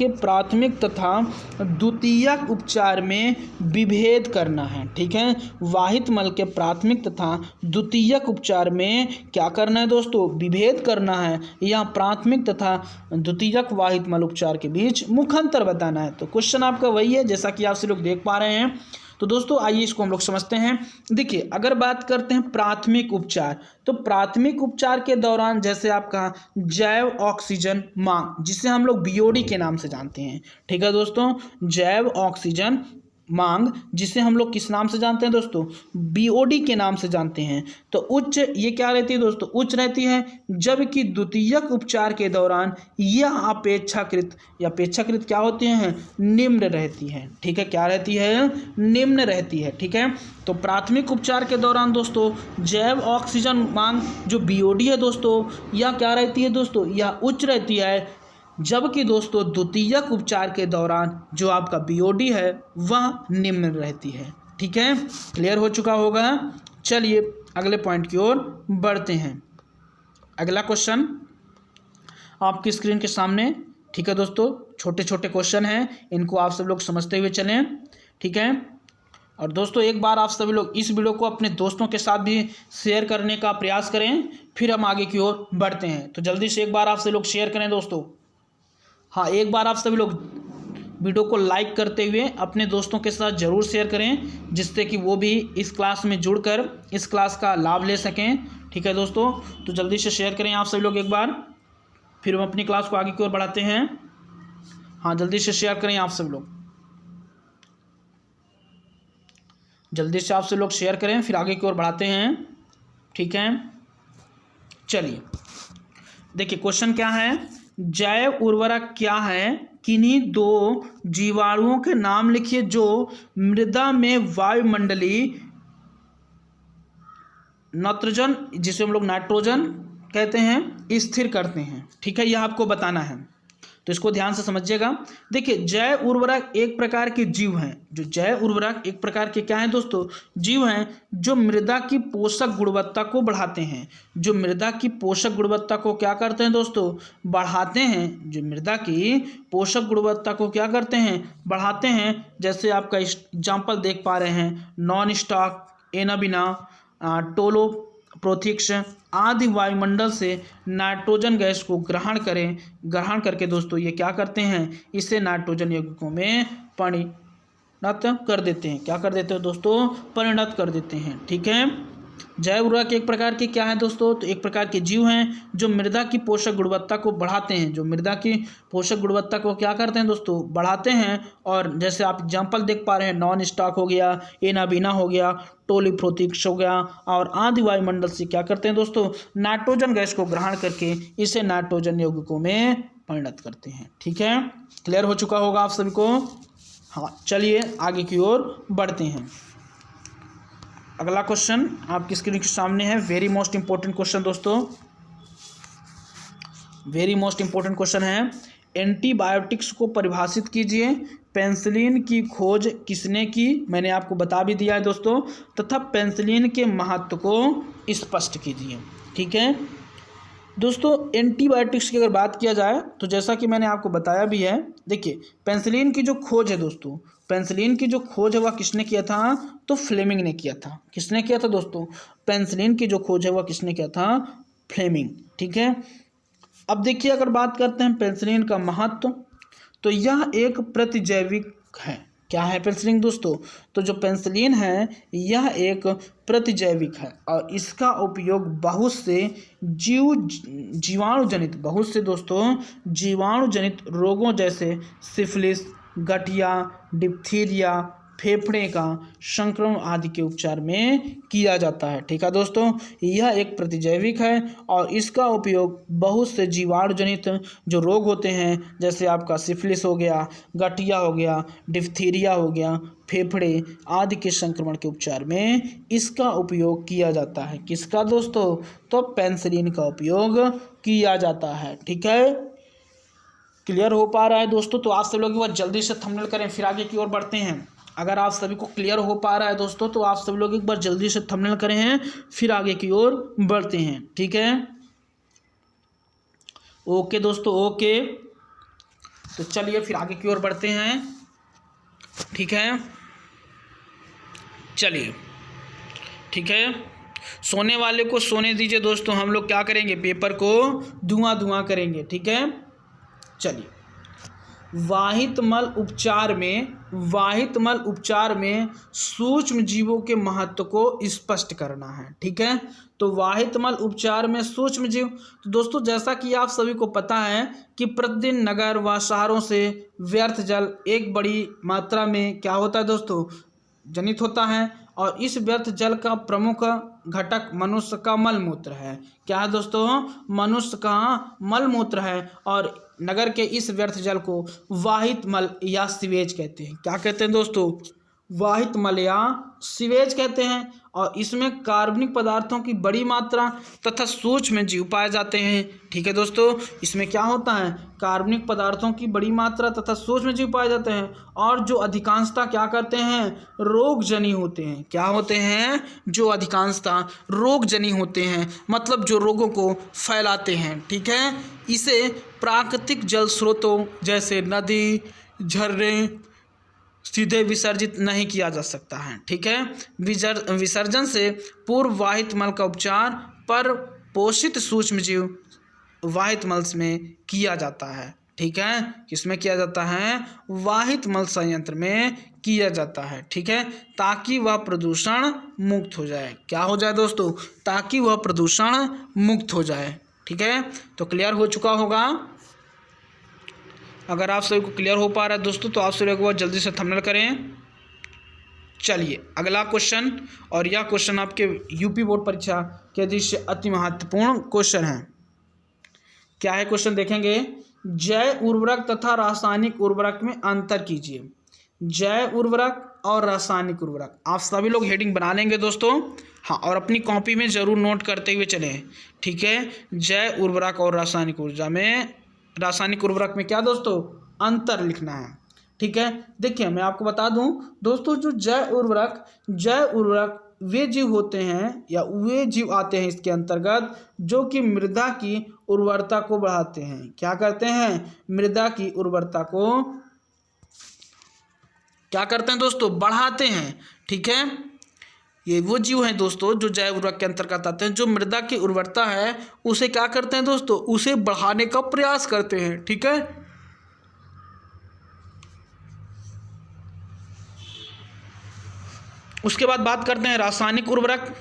प्राथमिक तथा द्वितीयक उपचार में विभेद करना है। ठीक है, वाहित मल के प्राथमिक तथा द्वितीयक उपचार में क्या करना है दोस्तों, विभेद करना है। यह प्राथमिक तथा द्वितीयक वाहित मल उपचार के बीच मुख्य अंतर बताना है। तो क्वेश्चन आपका वही है जैसा कि आप सब लोग देख पा रहे हैं। तो दोस्तों आइए इसको हम लोग समझते हैं। देखिए, अगर बात करते हैं प्राथमिक उपचार, तो प्राथमिक उपचार के दौरान जैसे आपका जैव ऑक्सीजन मांग, जिसे हम लोग बीओडी के नाम से जानते हैं। ठीक है दोस्तों, जैव ऑक्सीजन मांग, जिसे हम लोग किस नाम से जानते हैं दोस्तों, बीओडी के नाम से जानते हैं। तो उच्च, ये क्या रहती है दोस्तों, उच्च रहती है, जबकि द्वितीयक उपचार के दौरान यह अपेक्षाकृत क्या होती हैं, निम्न रहती है। ठीक है, क्या रहती है, निम्न रहती है। ठीक है, तो प्राथमिक उपचार के दौरान दोस्तों जैव ऑक्सीजन मांग जो बीओडी है दोस्तों, यह क्या रहती है दोस्तों, यह उच्च रहती है, जबकि दोस्तों द्वितीयक उपचार के दौरान जो आपका बीओडी है वह निम्न रहती है। ठीक है, क्लियर हो चुका होगा। चलिए अगले पॉइंट की ओर बढ़ते हैं। अगला क्वेश्चन आपकी स्क्रीन के सामने, ठीक है दोस्तों, छोटे छोटे क्वेश्चन हैं, इनको आप सब लोग समझते हुए चलें, ठीक है। और दोस्तों एक बार आप सभी लोग इस वीडियो को अपने दोस्तों के साथ भी शेयर करने का प्रयास करें, फिर हम आगे की ओर बढ़ते हैं। तो जल्दी से एक बार आप सभी लोग शेयर करें दोस्तों। हाँ, एक बार आप सभी लोग वीडियो को लाइक करते हुए अपने दोस्तों के साथ ज़रूर शेयर करें, जिससे कि वो भी इस क्लास में जुड़कर इस क्लास का लाभ ले सकें, ठीक है दोस्तों। तो जल्दी से शेयर करें आप सभी लोग एक बार, फिर हम अपनी क्लास को आगे की ओर बढ़ाते हैं। हाँ, जल्दी से शेयर करें आप सब लोग, जल्दी से आप सब लोग शेयर करें, फिर आगे की ओर बढ़ाते हैं, ठीक है। चलिए देखिए क्वेश्चन क्या है, जैव उर्वरक क्या है, किन्हीं दो जीवाणुओं के नाम लिखिए जो मृदा में वायुमंडलीय नाइट्रोजन, जिसे हम लोग नाइट्रोजन कहते हैं, स्थिर करते हैं, ठीक है। यह आपको बताना है, तो इसको ध्यान से समझिएगा। देखिए जैव उर्वरक एक प्रकार के जीव हैं, जो जैव उर्वरक एक प्रकार के क्या हैं दोस्तों, जीव हैं, जो मृदा की पोषक गुणवत्ता को बढ़ाते हैं। जो मृदा की पोषक गुणवत्ता को क्या करते हैं दोस्तों, बढ़ाते हैं। जो मृदा की पोषक गुणवत्ता को क्या करते हैं, बढ़ाते हैं। जैसे आपका एग्जाम्पल देख पा रहे हैं, नॉन स्टॉक, एनाबिना, टोलो प्रोथिक्स आदि वायुमंडल से नाइट्रोजन गैस को ग्रहण करके दोस्तों ये क्या करते हैं, इसे नाइट्रोजन यौगिकों में परिणत कर देते हैं। क्या कर देते हैं दोस्तों, परिणत कर देते हैं, ठीक है। जैव उर्वरक एक प्रकार के क्या है दोस्तों, तो एक प्रकार के जीव हैं जो मृदा की पोषक गुणवत्ता को बढ़ाते हैं। जो मृदा की पोषक गुणवत्ता को क्या करते हैं दोस्तों, बढ़ाते हैं। और जैसे आप एग्जांपल देख पा रहे हैं, नॉन स्टॉक हो गया, एनाबिना हो गया, टोलिप्रोथिक्स हो गया, और आदि वायुमंडल से क्या करते हैं दोस्तों, नाइट्रोजन गैस को ग्रहण करके इसे नाइट्रोजन यौगिकों में परिणत करते हैं, ठीक है। क्लियर हो चुका होगा आप सभी को। हाँ, चलिए आगे की ओर बढ़ते हैं। अगला क्वेश्चन आपकी स्क्रीन के सामने है, वेरी मोस्ट इंपॉर्टेंट क्वेश्चन दोस्तों, वेरी मोस्ट इंपॉर्टेंट क्वेश्चन है। एंटीबायोटिक्स को परिभाषित कीजिए। पेनिसिलिन की खोज किसने की, मैंने आपको बता भी दिया है दोस्तों, तथा पेनिसिलिन के महत्व को स्पष्ट कीजिए, ठीक है दोस्तों। एंटीबायोटिक्स की अगर बात किया जाए तो जैसा कि मैंने आपको बताया भी है, देखिए पेनिसिलिन की जो खोज है दोस्तों, पेनिसिलिन की जो खोज है वह किसने किया था, तो फ्लेमिंग ने किया था। किसने किया था दोस्तों, पेनिसिलिन की जो खोज है वह किसने किया था, फ्लेमिंग, ठीक है। अब देखिए अगर बात करते हैं पेनिसिलिन का महत्व, तो यह एक प्रतिजैविक है। क्या है पेनिसिलिन दोस्तों, तो जो पेनिसिलिन है यह एक प्रतिजैविक है और इसका उपयोग बहुत से जीवाणुजनित रोगों जैसे सिफिलिस, गठिया, डिप्थीरिया, फेफड़े का संक्रमण आदि के उपचार में किया जाता है, ठीक है दोस्तों। यह एक प्रतिजैविक है और इसका उपयोग बहुत से जीवाणुजनित जो रोग होते हैं, जैसे आपका सिफिलिस हो गया, गठिया हो गया, डिप्थीरिया हो गया, फेफड़े आदि के संक्रमण के उपचार में इसका उपयोग किया जाता है। किसका दोस्तों, तो पेनिसिलिन का उपयोग किया जाता है, ठीक है। क्लियर हो पा रहा है दोस्तों, तो आप सब लोग एक बार जल्दी से थंबनेल करें, फिर आगे की ओर बढ़ते हैं। अगर आप सभी को क्लियर हो पा रहा है दोस्तों, तो आप सब लोग एक बार जल्दी से थंबनेल करें हैं, फिर आगे की ओर बढ़ते हैं, ठीक है। ओके दोस्तों, ओके, तो चलिए फिर आगे की ओर बढ़ते हैं, ठीक है। चलिए, ठीक है, सोने वाले को सोने दीजिए दोस्तों, हम लोग क्या करेंगे, पेपर को धुआं करेंगे, ठीक है। चलिए, वाहित मल उपचार में सूक्ष्म जीवों के महत्व को स्पष्ट करना है, ठीक है। तो वाहित मल उपचार में सूक्ष्म जीव, तो दोस्तों जैसा कि आप सभी को पता है कि प्रतिदिन नगर व शहरों से व्यर्थ जल एक बड़ी मात्रा में क्या होता है दोस्तों, जनित होता है। और इस व्यर्थ जल का प्रमुख घटक मनुष्य का मलमूत्र है। क्या है दोस्तों, मनुष्य का मलमूत्र है। और नगर के इस व्यर्थ जल को वाहित मल या सीवेज कहते हैं। क्या कहते हैं दोस्तों, वाहित मल या सीवेज कहते हैं। और इसमें कार्बनिक पदार्थों की बड़ी मात्रा तथा सूक्ष्म जीव पाए जाते हैं। ठीक है दोस्तों, इसमें क्या होता है, कार्बनिक पदार्थों की बड़ी मात्रा तथा सूक्ष्म जीव पाए जाते हैं और जो अधिकांशतः क्या करते हैं, रोगजनी होते हैं। क्या होते हैं, जो अधिकांशतः रोगजनी होते हैं, मतलब जो रोगों को फैलाते हैं। ठीक है, इसे प्राकृतिक जल स्रोतों जैसे नदी, झरने सीधे विसर्जित नहीं किया जा सकता है। ठीक है, विसर्जन से पूर्व वाहित मल का उपचार पर पोषित सूक्ष्मजीव वाहित मल में किया जाता है। ठीक है, किसमें किया जाता है, वाहित मल संयंत्र में किया जाता है। ठीक है, ताकि वह प्रदूषण मुक्त हो जाए। क्या हो जाए दोस्तों, ताकि वह प्रदूषण मुक्त हो जाए। ठीक है, तो क्लियर हो चुका होगा। अगर आप सभी को क्लियर हो पा रहा है दोस्तों तो आप सभी को जल्दी से थंबनेल करें। चलिए अगला क्वेश्चन, और यह क्वेश्चन आपके यूपी बोर्ड परीक्षा के दृष्टि अति महत्वपूर्ण क्वेश्चन है। क्या है क्वेश्चन, देखेंगे। जैव उर्वरक तथा रासायनिक उर्वरक में अंतर कीजिए। जैव उर्वरक और रासायनिक उर्वरक, आप सभी लोग हेडिंग बना लेंगे दोस्तों। हाँ, और अपनी कॉपी में ज़रूर नोट करते हुए चलें। ठीक है, जैव उर्वरक और रासायनिक उर्वरक में क्या दोस्तों, अंतर लिखना है। ठीक है, देखिए मैं आपको बता दूं दोस्तों, जो जैव उर्वरक वे जीव होते हैं या वे जीव आते हैं इसके अंतर्गत जो कि मृदा की उर्वरता को बढ़ाते हैं। क्या करते हैं, मृदा की उर्वरता को क्या करते हैं दोस्तों, बढ़ाते हैं। ठीक है, ये वो जीव हैं दोस्तों जो जैव उर्वरक के अंतर्गत आते हैं, जो मृदा की उर्वरता है उसे क्या करते हैं दोस्तों, उसे बढ़ाने का प्रयास करते हैं। ठीक है, उसके बाद बात करते हैं रासायनिक उर्वरक।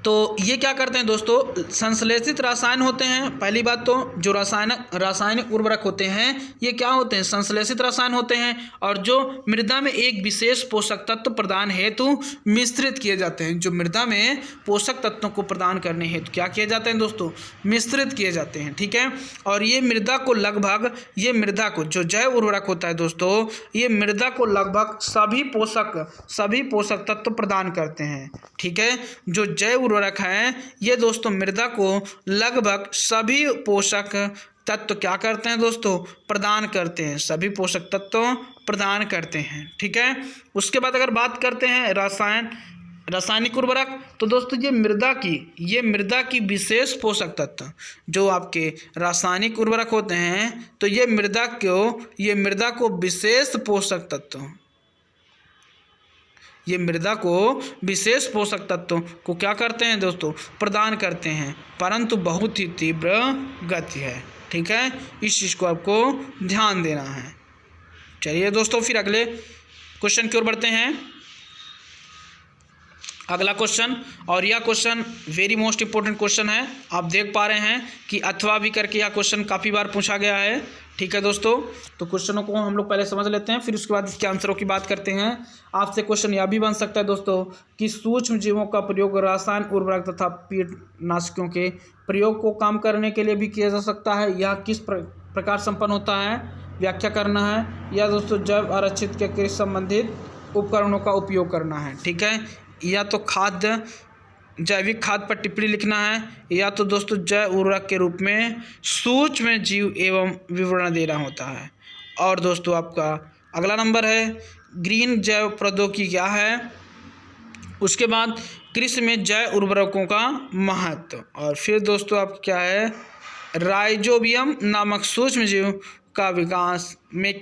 तो ये क्या करते हैं दोस्तों, संश्लेषित रसायन होते हैं। पहली बात तो जो रासायनिक उर्वरक होते हैं ये क्या होते हैं, संश्लेषित रसायन होते हैं और जो मृदा में एक विशेष पोषक तत्व प्रदान हेतु मिश्रित किए जाते हैं। जो मृदा में पोषक तत्वों को प्रदान करने हेतु क्या किए जाते हैं दोस्तों, मिश्रित किए जाते हैं। ठीक है, और ये मृदा को जो जैव उर्वरक होता है दोस्तों, ये मृदा को लगभग सभी पोषक तत्व प्रदान करते हैं। ठीक है, जो जैव उर्वरक हैं ये दोस्तों मृदा को लगभग सभी पोषक तत्व क्या करते हैं दोस्तों, प्रदान करते हैं, सभी पोषक तत्व प्रदान करते हैं। ठीक है, उसके बाद अगर बात करते हैं रासायनिक उर्वरक, तो दोस्तों ये मृदा की विशेष पोषक तत्व जो आपके रासायनिक उर्वरक होते हैं, तो ये मृदा को विशेष पोषक तत्व, ये मृदा को विशेष पोषक तत्वों को क्या करते हैं दोस्तों, प्रदान करते हैं, परंतु बहुत ही तीव्र गति है। ठीक है, इस चीज़ को आपको ध्यान देना है। चलिए दोस्तों फिर अगले क्वेश्चन की ओर बढ़ते हैं। अगला क्वेश्चन, और यह question very most important question है। आप देख पा रहे हैं कि अथवा भी करके यह क्वेश्चन काफ़ी बार पूछा गया है। ठीक है दोस्तों, तो क्वेश्चनों को हम लोग पहले समझ लेते हैं, फिर उसके बाद इसके आंसरों की बात करते हैं। आपसे क्वेश्चन यह भी बन सकता है दोस्तों कि सूक्ष्म जीवों का प्रयोग रसायन उर्वरक तथा कीटनाशकों के प्रयोग को कम करने के लिए भी किया जा सकता है। यह किस प्रकार संपन्न होता है, व्याख्या करना है। या दोस्तों जैव आरक्षित के कृषि संबंधित उपकरणों का उपयोग करना है। ठीक है, या तो जैविक खाद पर टिप्पणी लिखना है, या तो दोस्तों जैव उर्वरक के रूप में सूक्ष्म जीव एवं विवरण देना होता है। और दोस्तों आपका अगला नंबर है ग्रीन जैव प्रौद्योगिकी क्या है, उसके बाद कृषि में जैव उर्वरकों का महत्व, और फिर दोस्तों आप क्या है, राइजोबियम नामक सूक्ष्म जीव का विकास में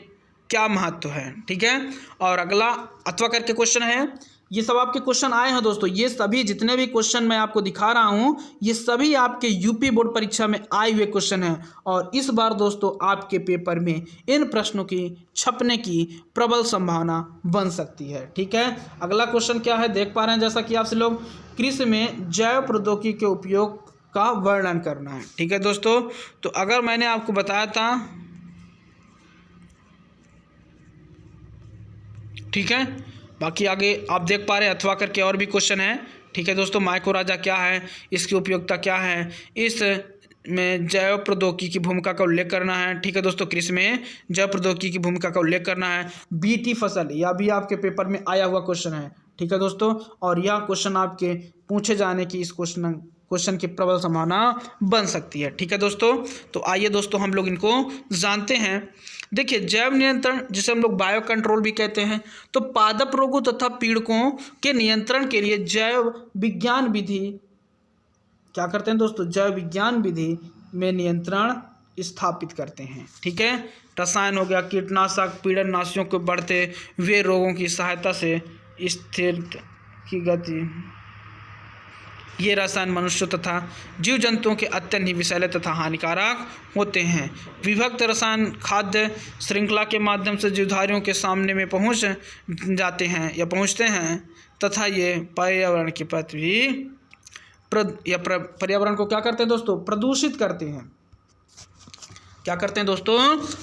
क्या महत्व है। ठीक है, और अगला अथवा करके क्वेश्चन है। ये सब आपके क्वेश्चन आए हैं दोस्तों, ये सभी जितने भी क्वेश्चन मैं आपको दिखा रहा हूँ ये सभी आपके यूपी बोर्ड परीक्षा में आए हुए क्वेश्चन हैं। और इस बार दोस्तों आपके पेपर में इन प्रश्नों की छपने की प्रबल संभावना बन सकती है। ठीक है, अगला क्वेश्चन क्या है देख पा रहे हैं, जैसा कि आपसे लोग कृषि में जैव प्रौद्योगिकी के उपयोग का वर्णन करना है। ठीक है दोस्तों, तो अगर मैंने आपको बताया था, ठीक है, बाकी आगे आप देख पा रहे हैं अथवा करके और भी क्वेश्चन है। ठीक है दोस्तों, माइक्रोराजा क्या है, इसकी उपयोगिता क्या है, इस में जैव प्रौद्योगिकी की भूमिका का उल्लेख करना है। ठीक है दोस्तों, कृषि में जैव प्रौद्योगिकी की भूमिका का उल्लेख करना है। बीटी फसल, यह भी आपके पेपर में आया हुआ क्वेश्चन है। ठीक है दोस्तों, और यह क्वेश्चन आपके पूछे जाने की इस क्वेश्चन की प्रबल संभावना बन सकती है। ठीक है दोस्तों, तो आइए दोस्तों हम लोग इनको जानते हैं। देखिए, जैव नियंत्रण जिसे हम लोग बायो कंट्रोल भी कहते हैं, तो पादप रोगों तथा पीड़कों के नियंत्रण के लिए जैव विज्ञान विधि क्या करते हैं दोस्तों, जैव विज्ञान विधि में नियंत्रण स्थापित करते हैं। ठीक है, रसायन हो गया, कीटनाशक, पीड़ननाशियों के बढ़ते हुए रोगों की सहायता से स्थिर की गति, ये रसायन मनुष्यों तथा जीव जंतुओं के अत्यंत ही विषैले तथा हानिकारक होते हैं। विभक्त रसायन खाद्य श्रृंखला के माध्यम से जीवधारियों के सामने में पहुंच जाते हैं या पहुंचते हैं तथा ये पर्यावरण के प्रति भी पर्यावरण को क्या करते हैं दोस्तों, प्रदूषित करते हैं। क्या करते हैं दोस्तों,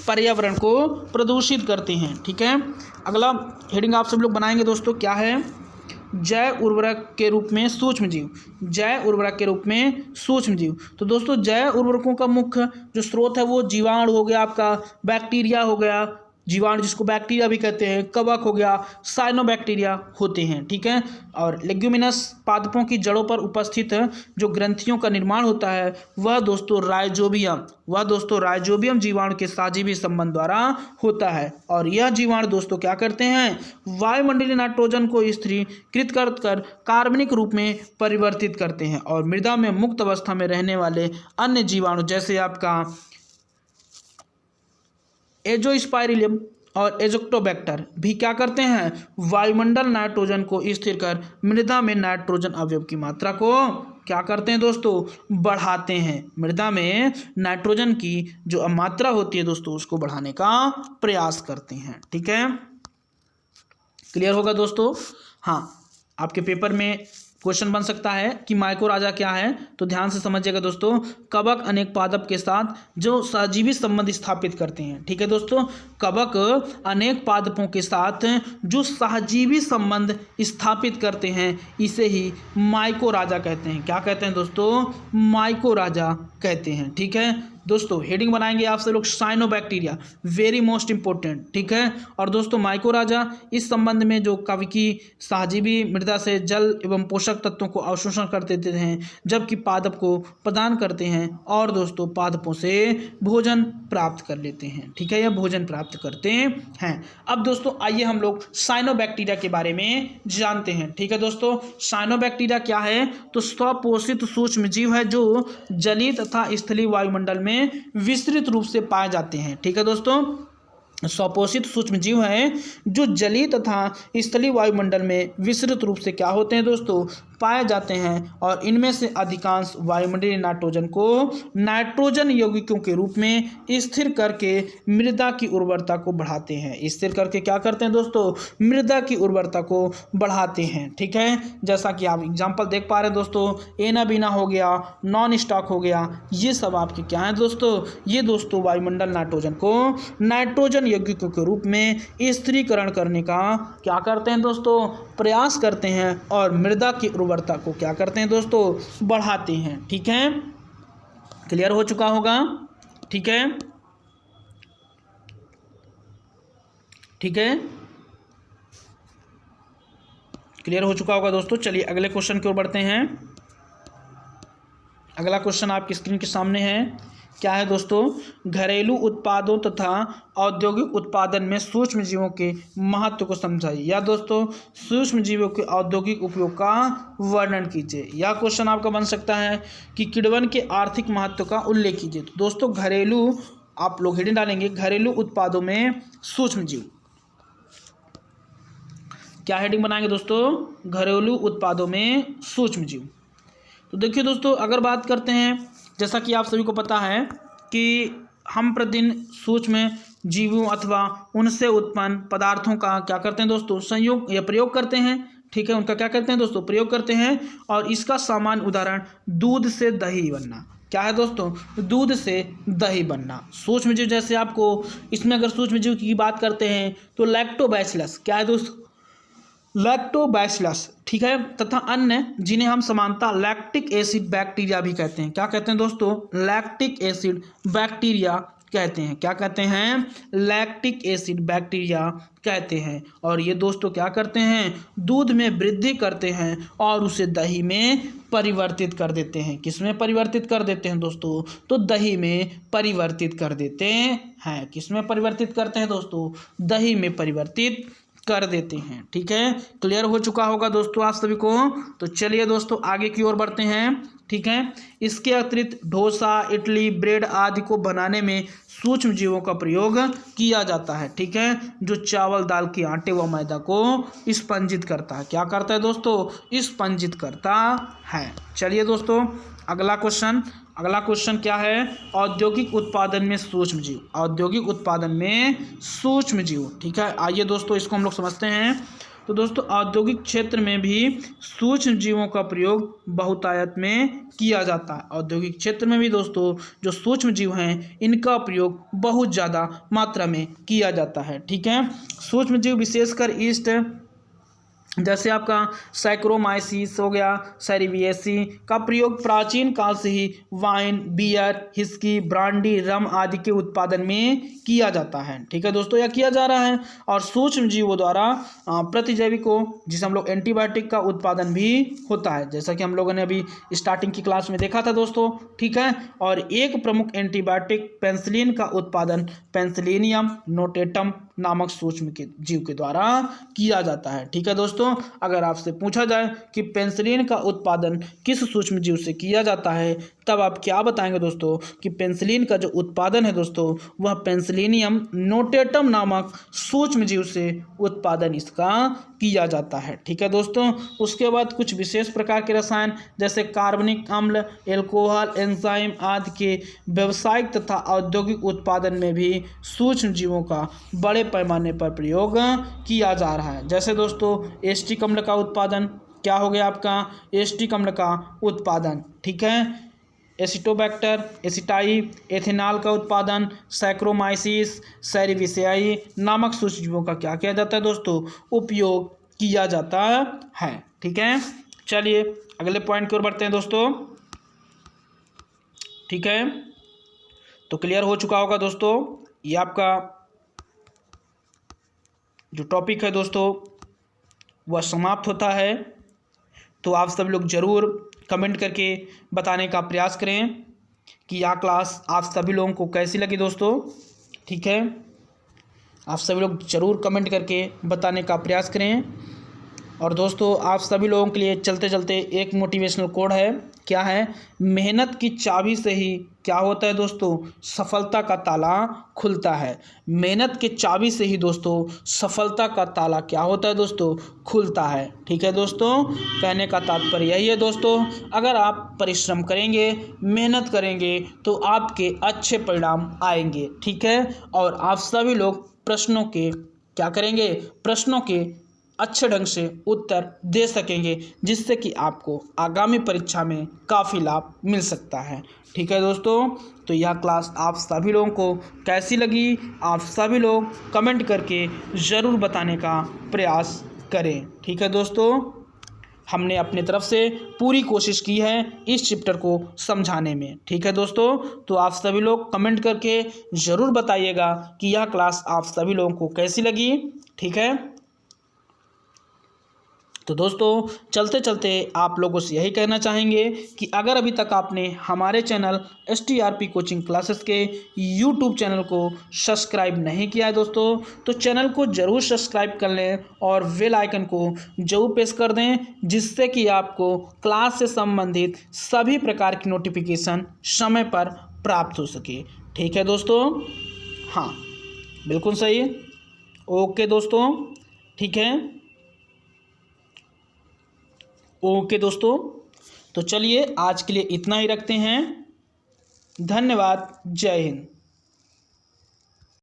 पर्यावरण को प्रदूषित करते हैं। ठीक है, अगला हेडिंग आप सब लोग बनाएंगे दोस्तों, क्या है, जैव उर्वरक के रूप में सूक्ष्म जीव। जैव उर्वरक के रूप में सूक्ष्म जीव, तो दोस्तों जैव उर्वरकों का मुख्य जो स्रोत है वो जीवाणु हो गया, आपका बैक्टीरिया हो गया, जीवाणु जिसको बैक्टीरिया भी कहते हैं, कवक हो गया, साइनोबैक्टीरिया होते हैं। ठीक है, और लेग्यूमिनस पादपों की जड़ों पर उपस्थित जो ग्रंथियों का निर्माण होता है वह दोस्तों राइजोबियम जीवाणु के साजीवी संबंध द्वारा होता है। और यह जीवाणु दोस्तों क्या करते हैं, वायुमंडलीय नाइट्रोजन को स्थिरीकृत कर कार्बनिक रूप में परिवर्तित करते हैं और मृदा में मुक्त अवस्था में रहने वाले अन्य जीवाणु जैसे आपका एजोस्पाइरिलम और एजोक्टोबैक्टर भी क्या करते हैं, वायुमंडल नाइट्रोजन को स्थिर कर मृदा में नाइट्रोजन अवयव की मात्रा को क्या करते हैं दोस्तों, बढ़ाते हैं। मृदा में नाइट्रोजन की जो मात्रा होती है दोस्तों उसको बढ़ाने का प्रयास करते हैं। ठीक है, क्लियर होगा दोस्तों। हाँ, आपके पेपर में क्वेश्चन बन सकता है कि माइकोराजा क्या है, तो ध्यान से समझिएगा दोस्तों, कवक अनेक पादप के साथ जो सहजीवी संबंध स्थापित करते हैं। ठीक है दोस्तों, कवक अनेक पादपों के साथ जो सहजीवी संबंध स्थापित करते हैं इसे ही माइकोराजा कहते हैं। क्या कहते हैं दोस्तों, माइकोराजा कहते हैं। ठीक है दोस्तों, हेडिंग बनाएंगे आप सब लोग, साइनोबैक्टीरिया, वेरी मोस्ट इंपॉर्टेंट। ठीक है, और दोस्तों माइकोराजा इस संबंध में जो कवकी सहजीवी मृदा से जल एवं पोषक तत्वों को अवशोषण कर देते हैं जबकि पादप को प्रदान करते हैं और दोस्तों पादपों से भोजन प्राप्त कर लेते हैं। ठीक है, यह भोजन प्राप्त करते हैं। अब दोस्तों आइए हम लोग साइनोबैक्टीरिया के बारे में जानते हैं। ठीक है दोस्तों, साइनोबैक्टीरिया क्या है, तो स्वपोषित सूक्ष्म जीव है जो जलीय तथा स्थलीय वायुमंडल में विस्तृत रूप से पाए जाते हैं। ठीक है दोस्तों, स्वपोषित सूक्ष्म जीव हैं जो जलीय तथा स्थलीय वायुमंडल में विस्तृत रूप से क्या होते हैं दोस्तों, पाए जाते हैं और इनमें से अधिकांश वायुमंडलीय नाइट्रोजन को नाइट्रोजन यौगिकों के रूप में स्थिर करके मृदा की उर्वरता को बढ़ाते हैं। स्थिर करके क्या करते हैं दोस्तों, मृदा की उर्वरता को बढ़ाते हैं। ठीक है, जैसा कि आप एग्जाम्पल देख पा रहे हैं दोस्तों, एनाबीना हो गया, नॉन स्टॉक हो गया, ये सब आपके क्या हैं दोस्तों, ये दोस्तों वायुमंडल नाइट्रोजन को नाइट्रोजन यौगिकों के रूप में स्थिरीकरण करने का क्या करते हैं दोस्तों, प्रयास करते हैं और मृदा की उर्वरता को क्या करते हैं दोस्तों, बढ़ाते हैं। ठीक है, क्लियर हो चुका होगा। ठीक है, ठीक है, क्लियर हो चुका होगा दोस्तों। चलिए अगले क्वेश्चन की ओर बढ़ते हैं। अगला क्वेश्चन आपकी स्क्रीन के सामने है, क्या है दोस्तों, घरेलू उत्पादों तथा औद्योगिक उत्पादन में सूक्ष्म जीवों के महत्व को समझाइए, या दोस्तों सूक्ष्म जीवों के औद्योगिक उपयोग का वर्णन कीजिए। यह क्वेश्चन आपका बन सकता है कि किण्वन के आर्थिक महत्व का उल्लेख कीजिए। तो दोस्तों घरेलू, आप लोग हेडिंग डालेंगे घरेलू उत्पादों में सूक्ष्म जीव। क्या हेडिंग बनाएंगे दोस्तों, घरेलू उत्पादों में सूक्ष्म जीव। तो देखिए दोस्तों, अगर बात करते हैं, जैसा कि आप सभी को पता है कि हम प्रतिदिन सूक्ष्म जीवों अथवा उनसे उत्पन्न पदार्थों का क्या करते हैं दोस्तों, संयोग या प्रयोग करते हैं। ठीक है, उनका क्या करते हैं दोस्तों, प्रयोग करते हैं। और इसका सामान्य उदाहरण दूध से दही बनना। क्या है दोस्तों, दूध से दही बनना। सूक्ष्म जीव जैसे आपको इसमें अगर सूक्ष्म जीव की बात करते हैं तो लैक्टोबैसिलस, क्या है दोस्तों, लैक्टोबैसिलस। ठीक है, तथा अन्य जिन्हें हम समानता लैक्टिक एसिड बैक्टीरिया भी कहते हैं। क्या कहते हैं दोस्तों, लैक्टिक एसिड बैक्टीरिया कहते हैं। क्या कहते हैं? लैक्टिक एसिड बैक्टीरिया कहते हैं। और ये दोस्तों क्या करते हैं? दूध में वृद्धि करते हैं और उसे दही में परिवर्तित कर देते हैं। किस में परिवर्तित कर देते हैं दोस्तों? तो दही में परिवर्तित कर देते हैं। किस में परिवर्तित करते हैं दोस्तों? दही में परिवर्तित कर देते हैं। ठीक है, क्लियर हो चुका होगा दोस्तों आप सभी को। तो चलिए दोस्तों आगे की ओर बढ़ते हैं। ठीक है, इसके अतिरिक्त डोसा, इडली, ब्रेड आदि को बनाने में सूक्ष्म जीवों का प्रयोग किया जाता है। ठीक है, जो चावल, दाल के आटे व मैदा को स्पंजित करता है। क्या करता है दोस्तों? स्पंजित करता है। चलिए दोस्तों अगला क्वेश्चन क्या है? औद्योगिक उत्पादन में सूक्ष्म जीव। औद्योगिक उत्पादन में सूक्ष्म जीव। ठीक है, आइए दोस्तों इसको हम लोग समझते हैं। तो दोस्तों औद्योगिक क्षेत्र में भी सूक्ष्म जीवों का प्रयोग बहुतायत में किया जाता है। औद्योगिक क्षेत्र में भी दोस्तों जो सूक्ष्म जीव हैं इनका प्रयोग बहुत ज़्यादा मात्रा में किया जाता है। ठीक है, सूक्ष्म जीव विशेषकर ईस्ट जैसे आपका सैक्रोमाइसिस हो गया, सेरिवियसी का प्रयोग प्राचीन काल से ही वाइन, बियर, हिस्की, ब्रांडी, रम आदि के उत्पादन में किया जाता है। ठीक है दोस्तों, यह किया जा रहा है। और सूक्ष्म जीवों द्वारा प्रतिजैविकों जिसे हम लोग एंटीबायोटिक का उत्पादन भी होता है, जैसा कि हम लोगों ने अभी स्टार्टिंग की क्लास में देखा था दोस्तों। ठीक है, और एक प्रमुख एंटीबायोटिक पेंसिलिन का उत्पादन पेंसिलिनियम नोटेटम नामक सूक्ष्म के जीव के द्वारा किया जाता है। ठीक है दोस्तों, अगर आपसे पूछा जाए कि पेंसिलिन का उत्पादन किस सूक्ष्म जीव से किया जाता है, तब आप क्या बताएंगे दोस्तों? कि पेंसिलिन का जो उत्पादन है दोस्तों वह पेंसिलिनियम नोटेटम नामक सूक्ष्म जीव से उत्पादन इसका किया जाता है। ठीक है दोस्तों, उसके बाद कुछ विशेष प्रकार के रसायन जैसे कार्बनिक अम्ल, एल्कोहल, एंजाइम आदि के व्यावसायिक तथा औद्योगिक उत्पादन में भी सूक्ष्म जीवों का बड़े पैमाने पर प्रयोग किया जा रहा है। जैसे दोस्तों एसिटिक अम्ल का उत्पादन, क्या हो गया आपका? एसिटिक अम्ल का उत्पादन। ठीक है, एसिटोबैक्टर, एसिटाई, एथेनॉल का उत्पादन, सैक्रोमाइसिस, सेरिविसियाई नामक सूक्ष्म जीवों का क्या किया जाता है दोस्तों? उपयोग किया जाता है। ठीक है, चलिए अगले पॉइंट की ओर बढ़ते हैं दोस्तों। ठीक है, तो क्लियर हो चुका होगा दोस्तों, ये आपका जो टॉपिक है दोस्तों वह समाप्त होता है। तो आप सब लोग ज़रूर कमेंट करके बताने का प्रयास करें कि यह क्लास आप सभी लोगों को कैसी लगी दोस्तों। ठीक है, आप सभी लोग ज़रूर कमेंट करके बताने का प्रयास करें। और दोस्तों आप सभी लोगों के लिए चलते चलते एक मोटिवेशनल कोड है। क्या है? मेहनत की चाबी से ही क्या होता है दोस्तों? सफलता का ताला खुलता है। मेहनत की चाबी से ही दोस्तों सफलता का ताला क्या होता है दोस्तों? खुलता है। ठीक है दोस्तों, कहने का तात्पर्य यही है दोस्तों, अगर आप परिश्रम करेंगे, मेहनत करेंगे तो आपके अच्छे परिणाम आएंगे। ठीक है, और आप सभी लोग प्रश्नों के क्या करेंगे? प्रश्नों के अच्छे ढंग से उत्तर दे सकेंगे, जिससे कि आपको आगामी परीक्षा में काफ़ी लाभ मिल सकता है। ठीक है दोस्तों, तो यह क्लास आप सभी लोगों को कैसी लगी, आप सभी लोग कमेंट करके ज़रूर बताने का प्रयास करें। ठीक है दोस्तों, हमने अपनी तरफ से पूरी कोशिश की है इस चैप्टर को समझाने में। ठीक है दोस्तों, तो आप सभी लोग कमेंट करके ज़रूर बताइएगा कि यह क्लास आप सभी लोगों को कैसी लगी। ठीक है, तो दोस्तों चलते चलते आप लोगों से यही कहना चाहेंगे कि अगर अभी तक आपने हमारे चैनल STRP कोचिंग क्लासेस के YouTube चैनल को सब्सक्राइब नहीं किया है दोस्तों, तो चैनल को ज़रूर सब्सक्राइब कर लें और बेल आइकन को ज़रूर प्रेस कर दें, जिससे कि आपको क्लास से संबंधित सभी प्रकार की नोटिफिकेशन समय पर प्राप्त हो सके। ठीक है दोस्तों, हाँ बिल्कुल सही। ओके दोस्तों, ठीक है, ओके दोस्तों, तो चलिए आज के लिए इतना ही रखते हैं। धन्यवाद, जय हिंद।